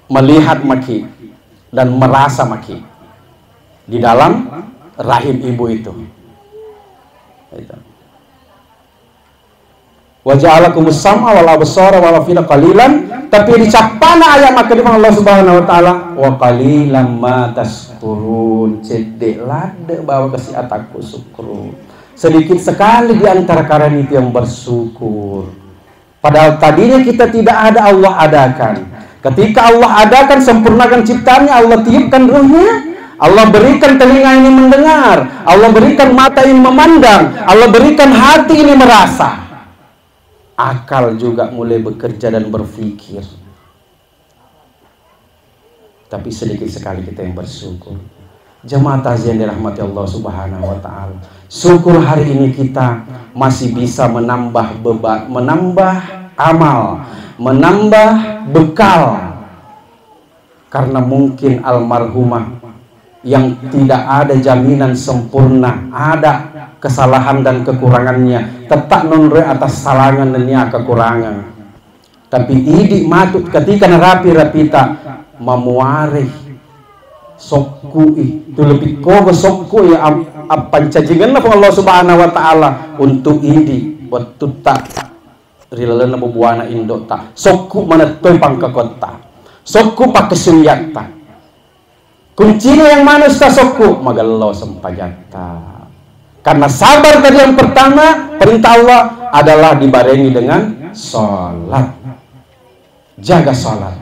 melihat maki, dan merasa maki di dalam rahim ibu itu. Wa ja'alakumus sam'a wal absara wal afida qalilan, tapi dicapana ayat maka di Allah Subhanahu wa Ta'ala wa qalilan ma tashkurun. Cedek lade bawa kasih ataku syukur. Sedikit sekali di antara kalian itu yang bersyukur. Padahal tadinya kita tidak ada, Allah adakan. Ketika Allah adakan, sempurnakan ciptaannya, Allah tiupkan ruhnya, Allah berikan telinga ini mendengar, Allah berikan mata ini memandang, Allah berikan hati ini merasa. Akal juga mulai bekerja dan berpikir. Tapi sedikit sekali kita yang bersyukur. Jemaah takziah yang dirahmati Allah Subhanahu wa Ta'ala, syukur hari ini kita masih bisa menambah beban, menambah amal, menambah bekal. Karena mungkin almarhumah yang tidak ada jaminan sempurna, ada kesalahan dan kekurangannya, tetap nonre atas salangan dan kekurangan. Tapi idi matut ketika narapi rapita memuari sokku itu lebih kogo sokku ya apa cacingan Allah Subhanahu wa taala untuk idi buat tak rilana bubuana indo ta sokku mana toy pangka kota sokku pakai suryata kuncinya yang mana sta sokku magallo sempajata. Karena sabar tadi yang pertama perintah Allah adalah dibarengi dengan sholat. Jaga sholat.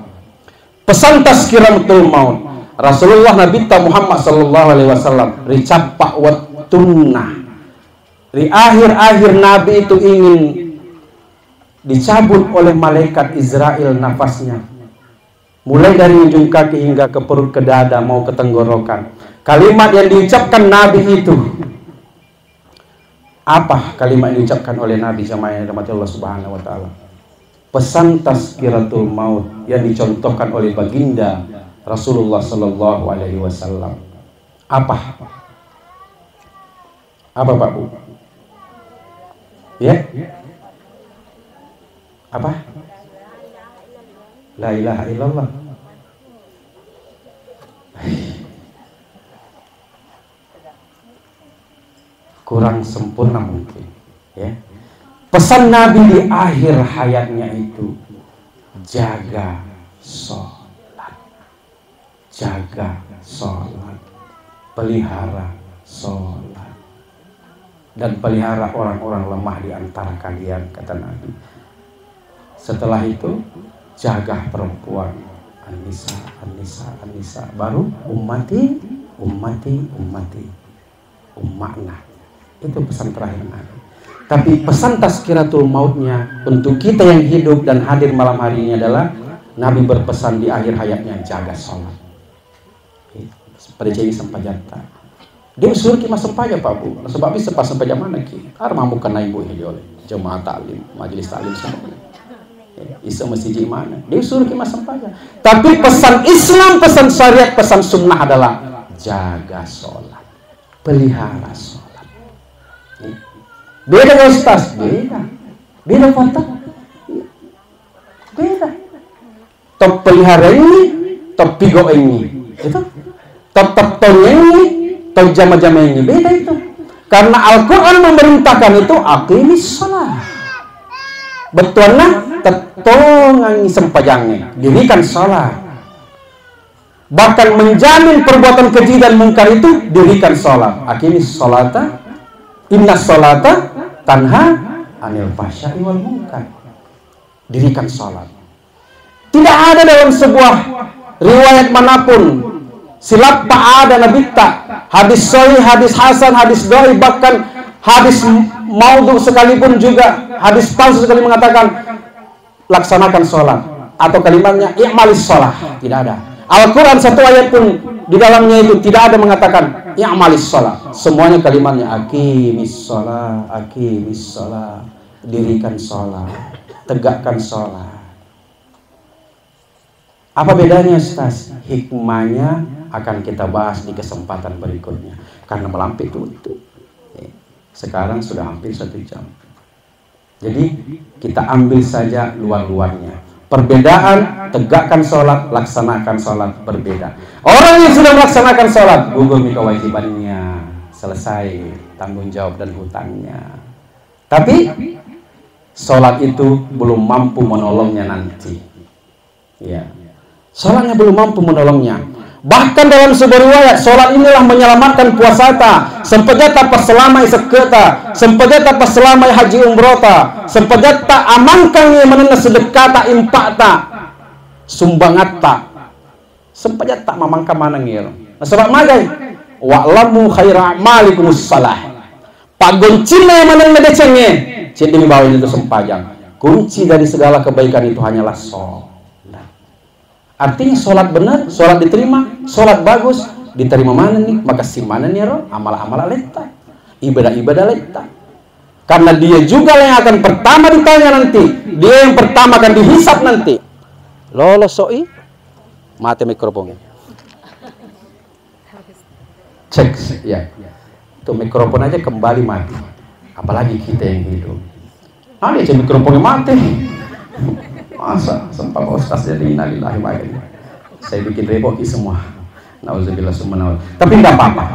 Pesan tazkiratul maut Rasulullah Nabi Muhammad sallallahu alaihi wasallam ricapak wattunna. Di akhir-akhir Nabi itu ingin dicabut oleh malaikat Israel nafasnya. Mulai dari ujung kaki hingga ke perut, ke dada, mau ke tenggorokan. Kalimat yang diucapkan Nabi itu, apa kalimat yang diucapkan oleh Nabi sama yang dirahmati Allah Subhanahu wa taala? Pesan tazkiratul maut yang dicontohkan oleh baginda Rasulullah sallallahu alaihi wasallam. Apa? Apa Pak Bu? Ya? Apa? La ilaha illallah. Kurang sempurna mungkin, ya. Pesan Nabi di akhir hayatnya itu jaga sholat, jaga sholat, pelihara sholat, dan pelihara orang-orang lemah di antara kalian, kata Nabi. Setelah itu jaga perempuan, An-Nisa, An-Nisa, An-Nisa, baru ummati, ummati, ummati, ummakna. Itu pesan terakhir Nabi. Tapi pesan tazkiratul mautnya untuk kita yang hidup dan hadir malam hari ini adalah Nabi berpesan di akhir hayatnya jaga sholat. Seperti sempajata. Dia usul ki mas sempaja Pak Bu. Sebab itu pas sempaja mana ki? Karena bukan ibu ini oleh jemaah taklim, majelis taklim semua. Isa masjid mana? Dia usul ki mas sempaja. Tapi pesan Islam, pesan syariat, pesan sunnah adalah jaga sholat, pelihara sholat. Beda ya Ustaz, beda Fatah, beda. Top pelihara ini, top pigo ini, itu. Top ini, top jama-jama ini, beda itu. Karena Al-Quran memerintahkan itu aqimis shalah. Betulnya tetongan sempajangnya, dirikan sholat. Bahkan menjamin perbuatan keji dan mungkar itu dirikan sholat. Aqimis sholata, inna sholata tanha anil fahsya'i wal munkar. Dirikan sholat. Tidak ada dalam sebuah riwayat manapun silap tak ada nabi tak hadis sahih, hadis hasan, hadis dhaif, bahkan hadis maudhu sekalipun juga hadis palsu sekali mengatakan laksanakan sholat, atau kalimatnya i'malis sholat. Tidak ada. Al-Quran satu ayat pun di dalamnya itu tidak ada mengatakan i'malis sholat. Semuanya kalimatnya aqimis sholat, aqimis sholat, dirikan sholat, tegakkan sholat. Apa bedanya Ustaz? Hikmahnya akan kita bahas di kesempatan berikutnya karena melampir tutup. Sekarang sudah hampir 1 jam. Jadi kita ambil saja luar-luarnya. Perbedaan tegakkan sholat, laksanakan sholat berbeda. Orang yang sudah melaksanakan sholat gugur kewajibannya, selesai tanggung jawab dan hutangnya. Tapi sholat itu belum mampu menolongnya nanti. Ya, sholatnya belum mampu menolongnya. Bahkan dalam sebuah riwayat, sholat inilah menyelamatkan puasata, sempejata pas selama iseketa, sempejata pas selama haji umrota, sempejata amankan yang menena sedekata impakta, sumbangata, sempejata mamangka mana ngil. Nah, sebab magai, wa'lamu khaira a'malikumus salah. Pagoncina yang menena decenge, jadi bawa itu sempajang. Kunci dari segala kebaikan itu hanyalah sholat. Artinya sholat benar, sholat diterima, sholat bagus, diterima mana nih? Maka si mana nih roh? Amal-amal letak, ibadah-ibadah letak. Karena dia juga yang akan pertama ditanya nanti. Dia yang pertama akan dihisap nanti. Lolos soi, mati mikrofonnya. Cek ya. Itu mikrofon aja kembali mati. Apalagi kita yang hidup. Ada aja mikrofonnya mati. Masa sempat Ustaz jadi innalillahi wa inna ilaihi raji'un. Saya bikin reboki semua. Nauzubillah summa. Tapi enggak apa-apa.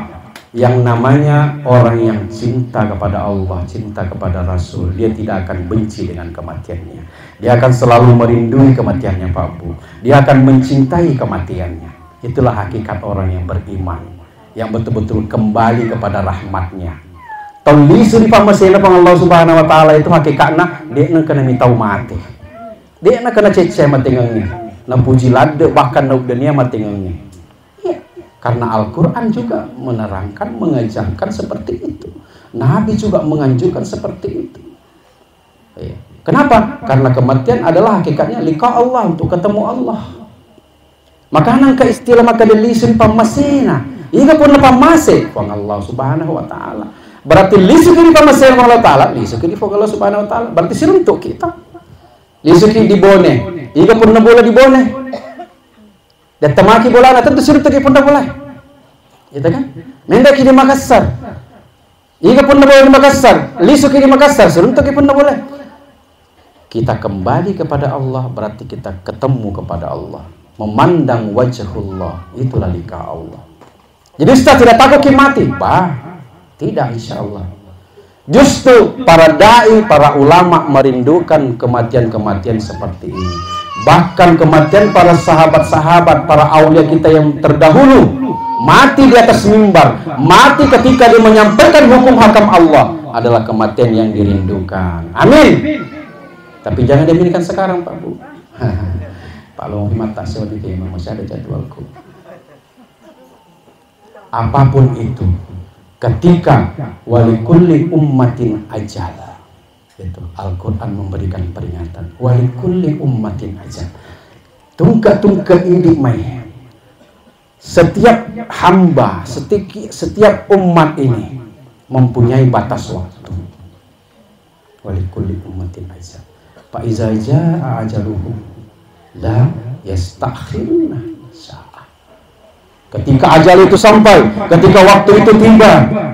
Yang namanya orang yang cinta kepada Allah, cinta kepada Rasul, dia tidak akan benci dengan kematiannya. Dia akan selalu merindui kematiannya, Pak Bu. Dia akan mencintai kematiannya. Itulah hakikat orang yang beriman, yang betul-betul kembali kepada rahmatnya. Taulisu di pamasena pang Allah Subhanahu wa taala itu hakikatnya dia nak kena minta mati. Dia nak kena cece matingangnya. Na puji lade bahkan na dunia matingangnya. Karena Al-Quran juga menerangkan, mengajarkan seperti itu. Nabi juga menganjurkan seperti itu. Kenapa? Karena kematian adalah hakikatnya liqa Allah, untuk ketemu Allah. Maka nangka istilah maka dilisun pamasena. Iga pun pamase fang Allah Subhanahu wa taala. Berarti lisuki di pamasena fang Allah taala, lisuki di fang Allah Subhanahu wa taala. Berarti siruntuk kita. Lisuki di bone. Iga pun bola di bone. Dan temaki bola tentu suruh pergi pun boleh, gitu kan? Mendaki di Makassar, iga pun boleh di Makassar, lisuki di Makassar, suruh pergi pun boleh. Kita kembali kepada Allah berarti kita ketemu kepada Allah, memandang wajhullah, itulah liqa Allah. Jadi Ustaz tidak takut mati, bah, tidak insya Allah. Justru para dai, para ulama merindukan kematian-kematian seperti ini. Bahkan kematian para sahabat-sahabat, para aulia kita yang terdahulu, mati di atas mimbar, mati ketika dia menyampaikan hukum hakam Allah, adalah kematian yang dirindukan. Amin. Tapi jangan dimiliki sekarang, Pak Bu. Pak Long mata saya di kemah masih ada jadwalku. Apapun itu, ketika walikulli ummatin ajal. Itu Al-Quran memberikan peringatan. Walikulli ummatin ajal. Tungka-tungka indik mai. Setiap hamba, setiap umat ini mempunyai batas waktu. Walikulli ummatin ajal. Fa iza jaa ajaluhum la yastakhiruna sa'a. Ketika ajal itu sampai, ketika waktu itu tiba,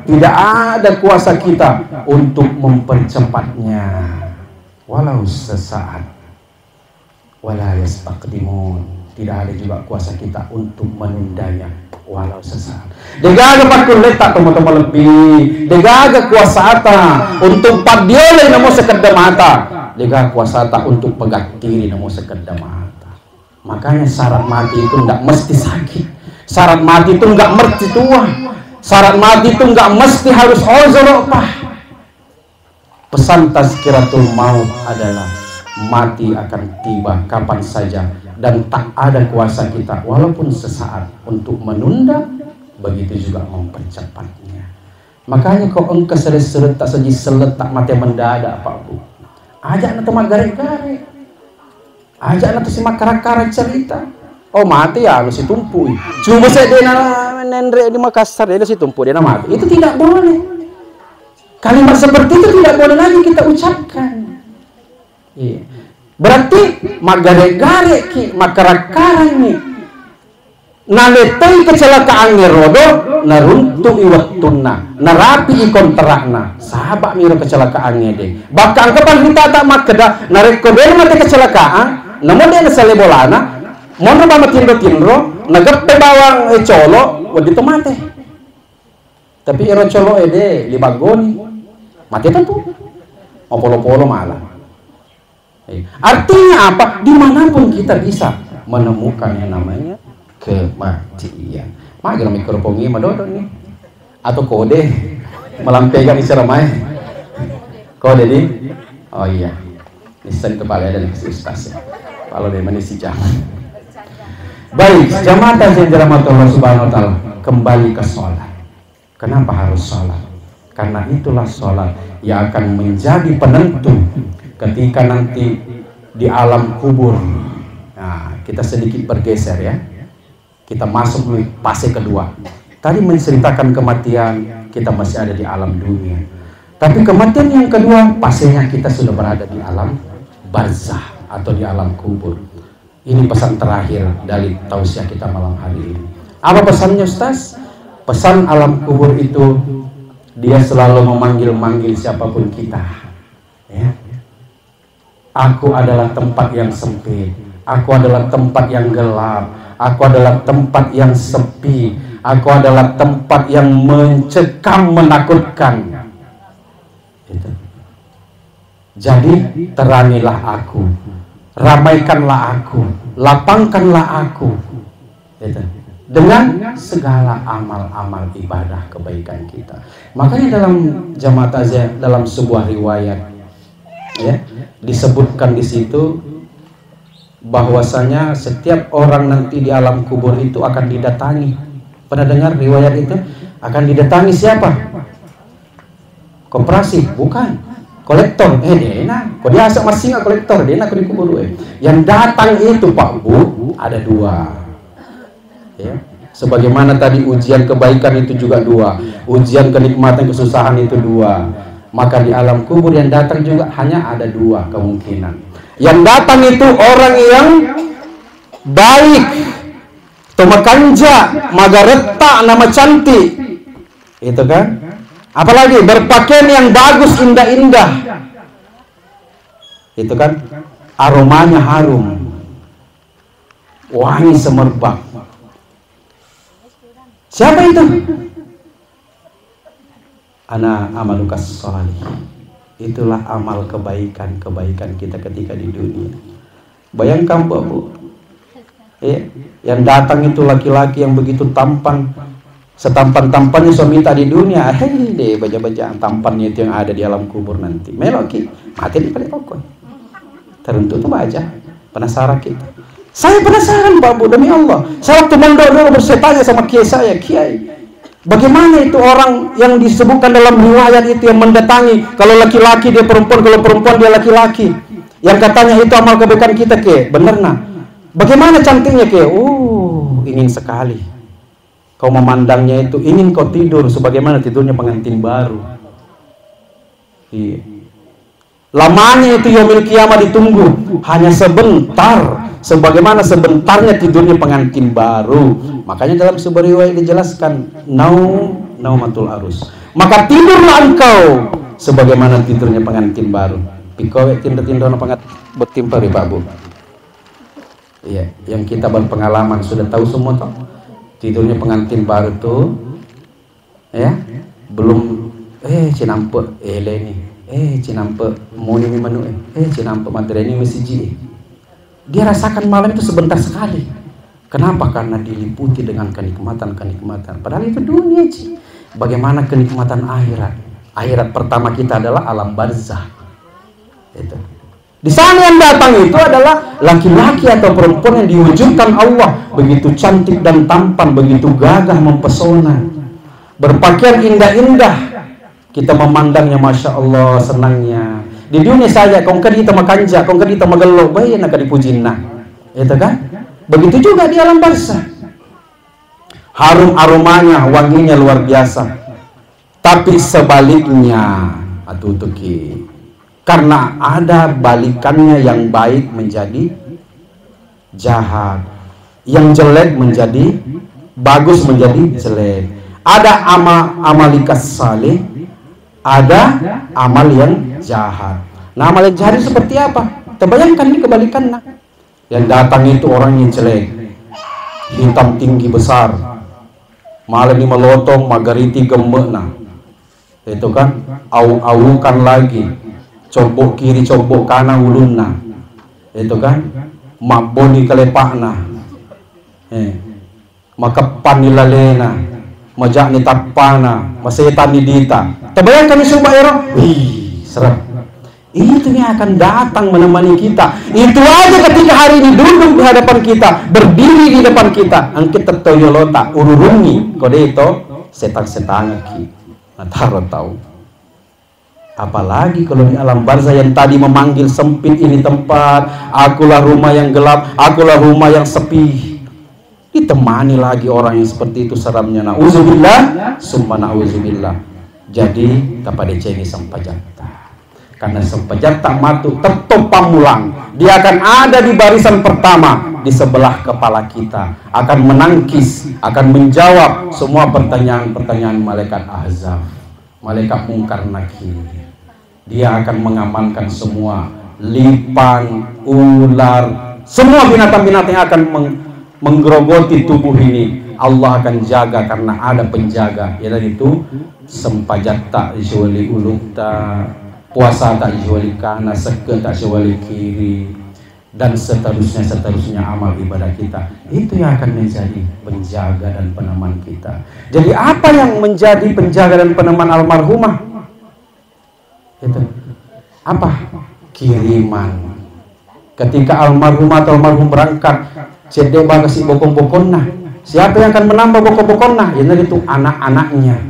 tidak ada kuasa kita untuk mempercepatnya, walau sesaat. Wala yastaqdimun, tidak ada juga kuasa kita untuk menundanya, walau sesaat. Degaga pakul letak teman-teman lebih, degaga kuasa ata untuk padioleh namo sekedar mata, degaga kuasa ata untuk pegang diri namo sekedar mata. Makanya syarat mati itu tidak mesti sakit. Syarat mati itu enggak mesti tua. Syarat mati itu enggak mesti harus ozoropah. Pesan tazkiratul maut adalah mati akan tiba kapan saja dan tak ada kuasa kita walaupun sesaat untuk menunda, begitu juga mempercepatnya. Makanya kok engkau seret-seret tak saji seletak mati mendadak, Pak Bu. Ajak na teman garek-garek. Ajak na si makara-kara cerita. Oh mati ya, lu si tumpu. Cuma saya dia nendre di Makassar dia si tumpu dia mati. Itu tidak boleh. Kalimat seperti itu tidak boleh lagi kita ucapkan. Iya. Berarti magare-gare ki makara-kara ni. Naletay kecelakaan ni rodo naruntu iwattunna narapi ikontrakna sahabat miro kecelakaan ni deh. Bahkan kapan kita tak makeda narekoder mati kecelakaan namun dia nasale bolana. Mono mama tindro nagappe bawang colo wadi to mate. Tapi ero colo ede libagoni mati tentu. O polo-polo malah. Artinya apa? Dimanapun kita bisa menemukan yang namanya kematian. Mager mikrofon ini madodo nih. Atau kode melampaikan isyarat mai. Kode di. Oh iya. Nisan kepala ada di ustaz ya. Kalau dia menisi jangan. Baik, jamaah yang dirahmati Allah Subhanahu wa taala, kembali ke sholat. Kenapa harus sholat? Karena itulah sholat yang akan menjadi penentu ketika nanti di alam kubur. Nah, kita sedikit bergeser ya. Kita masuk di fase kedua. Tadi menceritakan kematian, kita masih ada di alam dunia. Tapi kematian yang kedua, pastinya kita sudah berada di alam barzah atau di alam kubur. Ini pesan terakhir dari tausiah kita malam hari ini. Apa pesannya Ustaz? Pesan alam kubur itu, dia selalu memanggil-manggil siapapun kita, ya. Aku adalah tempat yang sempit, aku adalah tempat yang gelap, aku adalah tempat yang sepi, aku adalah tempat yang mencekam, menakutkan. Gitu. Jadi terangilah aku, ramaikanlah aku, lapangkanlah aku, gitu. Dengan segala amal-amal ibadah kebaikan kita. Makanya dalam jamaah takziah, dalam sebuah riwayat, ya, disebutkan di situ bahwasanya setiap orang nanti di alam kubur itu akan didatangi. Pernah dengar riwayat itu? Akan didatangi siapa? Koperasi? Bukan. Kolektor. Dia kok dia asal masih nggak kolektor? Dia nak di kubur. Yang datang itu Pak Bu ada dua. Ya. Sebagaimana tadi ujian kebaikan itu juga dua, ujian kenikmatan kesusahan itu dua, maka di alam kubur yang datang juga hanya ada dua kemungkinan. Yang datang itu orang yang baik, tomakanja, magareta, nama cantik, itu kan? Apalagi berpakaian yang bagus, indah-indah, itu kan? Aromanya harum, wangi semerbak. Siapa itu? Ana amalukas sholih. Itulah amal kebaikan kita ketika di dunia. Bayangkan Bu, yang datang itu laki-laki yang begitu tampan, setampan-tampannya suami tak di dunia. Deh baca-baca tampannya itu yang ada di alam kubur nanti. Meloki, mati di pada pokok. Teruntuk tuh baca. Penasaran kita. Saya penasaran Pak Bu, demi Allah. Saya waktu mondok dulu bertanya sama kiai saya, Kiai, bagaimana itu orang yang disebutkan dalam riwayat itu yang mendatangi, kalau laki-laki dia perempuan, kalau perempuan dia laki-laki, yang katanya itu amal kebaikan kita, Kiai, bener nah? Bagaimana cantiknya, Kiai? Ingin sekali. Kau memandangnya itu, ingin kau tidur sebagaimana tidurnya pengantin baru. Iya. Lamanya itu yaumil kiamat ditunggu hanya sebentar, sebagaimana sebentarnya tidurnya pengantin baru. Makanya dalam sebuah riwayat dijelaskan naumatul arus, maka tidurlah engkau sebagaimana tidurnya pengantin baru. Pikowe tinda-tinda pengat betimpa Pak Bu. Iya, yang kita berpengalaman sudah tahu semua toh. Tidurnya pengantin baru tuh, ya, belum cinampe leni. Cinampe moni manu cinampe materi ini mesiji. Dia rasakan malam itu sebentar sekali. Kenapa? Karena diliputi dengan kenikmatan-kenikmatan. Padahal itu dunia, Ci. Bagaimana kenikmatan akhirat? Akhirat pertama kita adalah alam barzah. Itu. Di sana yang datang itu adalah laki-laki atau perempuan yang diwujudkan Allah begitu cantik dan tampan, begitu gagah mempesona, berpakaian indah-indah. Kita memandangnya, masya Allah, senangnya. Di dunia saja, kau kan kita makanja, kau kan kita magelok, bayi nak dipuji nah, itu kan? Begitu juga di alam barzah. Harum aromanya, wanginya luar biasa. Tapi sebaliknya, atutuki, karena ada balikannya, yang baik menjadi jahat, yang jelek menjadi bagus, menjadi jelek. Ada amalikas saleh, ada amal yang jahat. Nah, amal yang jahat itu seperti apa? Terbayangkan ini kebalikannya. Yang datang itu orang yang jelek, hitam tinggi besar, malam ini melotong, magariti gemek nah. Itu kan, au-aukan lagi, cobok kiri, cobok kanan ulunna. Itu kan, maboni kalepakna. Makapan nilalena, majak ni tapana, masetan ni dita. Terbayangkan di sebuah era, serem. Itu yang akan datang menemani kita. Itu aja ketika hari ini duduk di hadapan kita, berdiri di depan kita, angkit tertoyolota, ururungi, kode itu setan-setan ki. Taruh tahu. Apalagi kalau di alam barzah yang tadi memanggil sempit ini tempat, akulah rumah yang gelap, akulah rumah yang sepi. Ditemani lagi orang yang seperti itu, seramnya. Nauzubillah, summa nauzubillah. Jadi kepada ceni Sampajata. Karena Sampajata matu tetap pamulang. Dia akan ada di barisan pertama di sebelah kepala kita, akan menangkis, akan menjawab semua pertanyaan-pertanyaan malaikat Ahzab, malaikat Mungkar Nakir. Dia akan mengamankan semua lipan, ular, semua binatang-binatang yang akan menggerogoti tubuh ini. Allah akan jaga karena ada penjaga. Yaitu Sampajata juali ulukta, puasa tak juali kana, seke tak juali kiri, dan seterusnya amal ibadah kita. Itu yang akan menjadi penjaga dan peneman kita. Jadi apa yang menjadi penjaga dan peneman almarhumah? Itu apa? Kiriman. Ketika almarhumah atau almarhum berangkat, cedek bagasi bokong-bokonna. Siapa yang akan menambah bokong-bokonna? Itu anak-anaknya,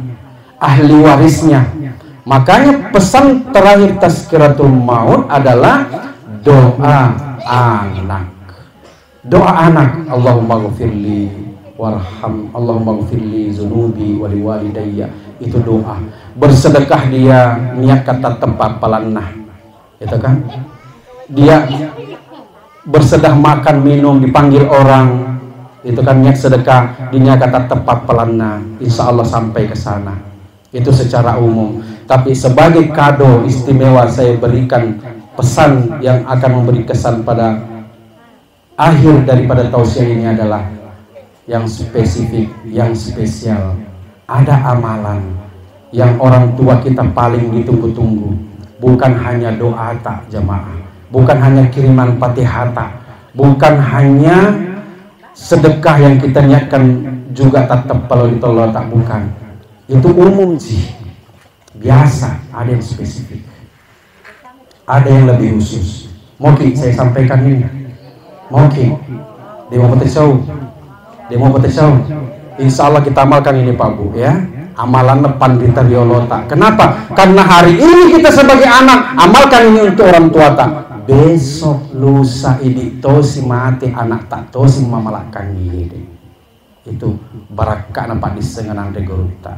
ahli warisnya. Makanya pesan terakhir Tazkiratul Maut adalah doa anak. Doa anak. Allahumma ghfirli warham, Allahumma ghfirli zunubi wali walidayya. Itu doa. Bersedekah dia niat kata tempat pelanah. Itu kan? Dia bersedah makan minum dipanggil orang. Itu kan niat sedekah, dia kata tempat pelanah. Insya Allah sampai ke sana. Itu secara umum. Tapi sebagai kado istimewa saya berikan pesan yang akan memberi kesan pada akhir daripada tausiah ini adalah yang spesifik, yang spesial. Ada amalan yang orang tua kita paling ditunggu-tunggu. Bukan hanya doa tak jamaah, bukan hanya kiriman Fatihah tak, bukan hanya sedekah yang kita niatkan juga tetap kalau ditolak tak, bukan. Itu umum sih. Biasa, ada yang spesifik, ada yang lebih khusus. Mungkin saya sampaikan ini. Mungkin demo petesau. Insya Allah kita amalkan ini Pak Bu ya. Amalan depan kita biolota. Kenapa? Karena hari ini kita sebagai anak amalkan ini untuk orang tua tak. Besok lusa ini tosi mati anak tak tosi mamalakan ini. Itu barakah nampak disengenang regorutta.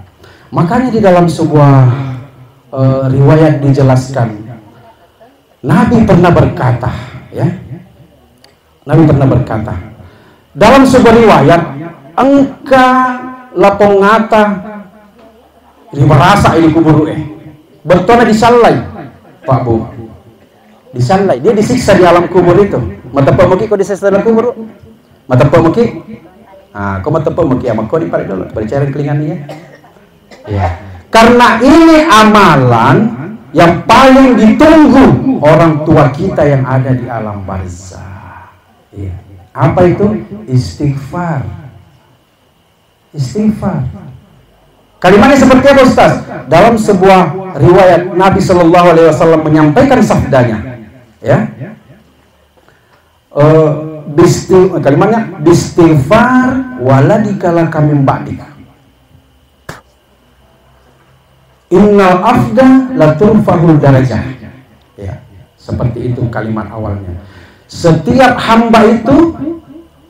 Makanya di dalam sebuah riwayat dijelaskan, Nabi pernah berkata, ya, Nabi pernah berkata dalam sebuah riwayat, engka lapongata ribarasa ini kuburu bertona disalai Pak Bu, disalai, dia disiksa di alam kubur itu. Mata pemuki kau disiksa dalam kubur, mata pemuki, kau mata pemuki ama kau dipakai dulu, bercari kelingan dia. Ya. Karena ini amalan yang paling ditunggu orang tua kita yang ada di alam barzah. Ya. Apa itu? Istighfar. Istighfar. Kalimatnya seperti apa Ustaz? Dalam sebuah riwayat Nabi Shallallahu Alaihi Wasallam menyampaikan sabdanya, ya. Kalimatnya istighfar waladikala kami ba'dik. Innal afda laturfahul darajah. Ya, seperti itu kalimat awalnya. Setiap hamba itu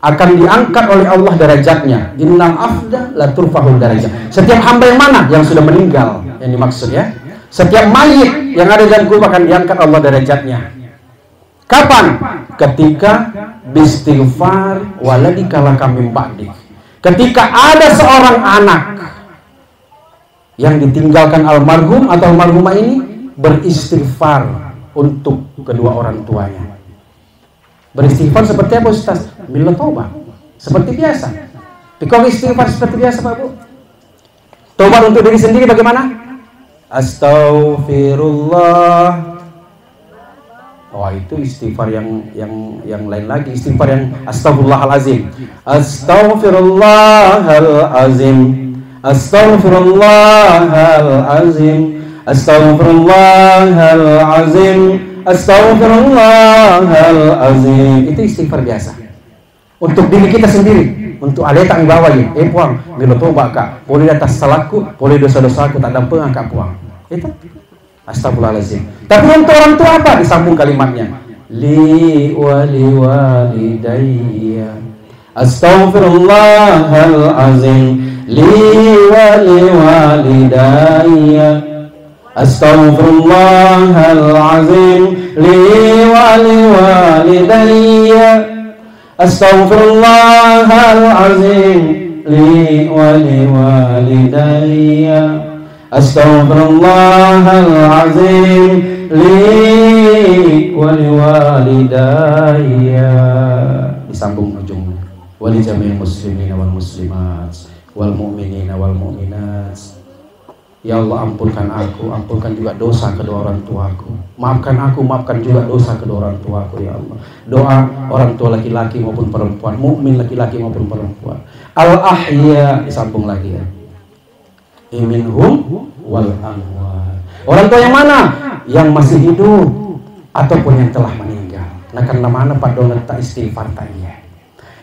akan diangkat oleh Allah derajatnya. Innal afda laturfahul darajah. Setiap hamba yang mana? Yang sudah meninggal, yang dimaksud ya. Setiap mayit yang ada dalam kubur akan diangkat Allah derajatnya. Kapan? Ketika bistighfar waladikala kami ba'dik. Ketika ada seorang anak yang ditinggalkan almarhum atau almarhumah ini beristighfar untuk kedua orang tuanya. Beristighfar seperti apa Ustaz? Bila taubat. Seperti biasa. Pikir istighfar seperti biasa Pak Bu. Taubat untuk diri sendiri bagaimana? Astaghfirullah. Oh itu istighfar yang lain lagi. Istighfar yang astaghfirullahalazim. Astaghfirullahalazim. Astaghfirullahalazim. Astaghfirullahalazim. Astaghfirullahalazim. Itu istighfar biasa. Untuk diri kita sendiri, untuk aleta di bawah ya. Puang, bila tobat kak, boleh atas salahku, boleh dosa-dosaku tak dampeng kak puang. Itu astaghfirullahalazim. Tapi untuk orang tua apa? Disambung kalimatnya. Li wali walidayya. Astaghfirullahalazim. li wa li walidayya. Astaghfirullahal azim li wa li walidayya. Astaghfirullahal azim li wa li walidayya. Astaghfirullahal azim li wa li walidayya. Disambung ujungnya. Wali jami'il muslimina wal muslimat wal mu'minina wal mu'minat. Ya Allah, ampunkan aku, ampunkan juga dosa kedua orang tuaku. Maafkan aku, maafkan juga dosa kedua orang tuaku ya Allah. Doa orang tua laki-laki maupun perempuan, mukmin laki-laki maupun perempuan. Al-ahya, disambung lagi ya. Minhum wal amwat. Orang tua yang mana? Yang masih hidup ataupun yang telah meninggal. Nah, karena mana Pak Donat tak istighfar tanya.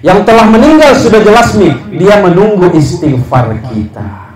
Yang telah meninggal sudah jelas nih, dia menunggu istighfar kita.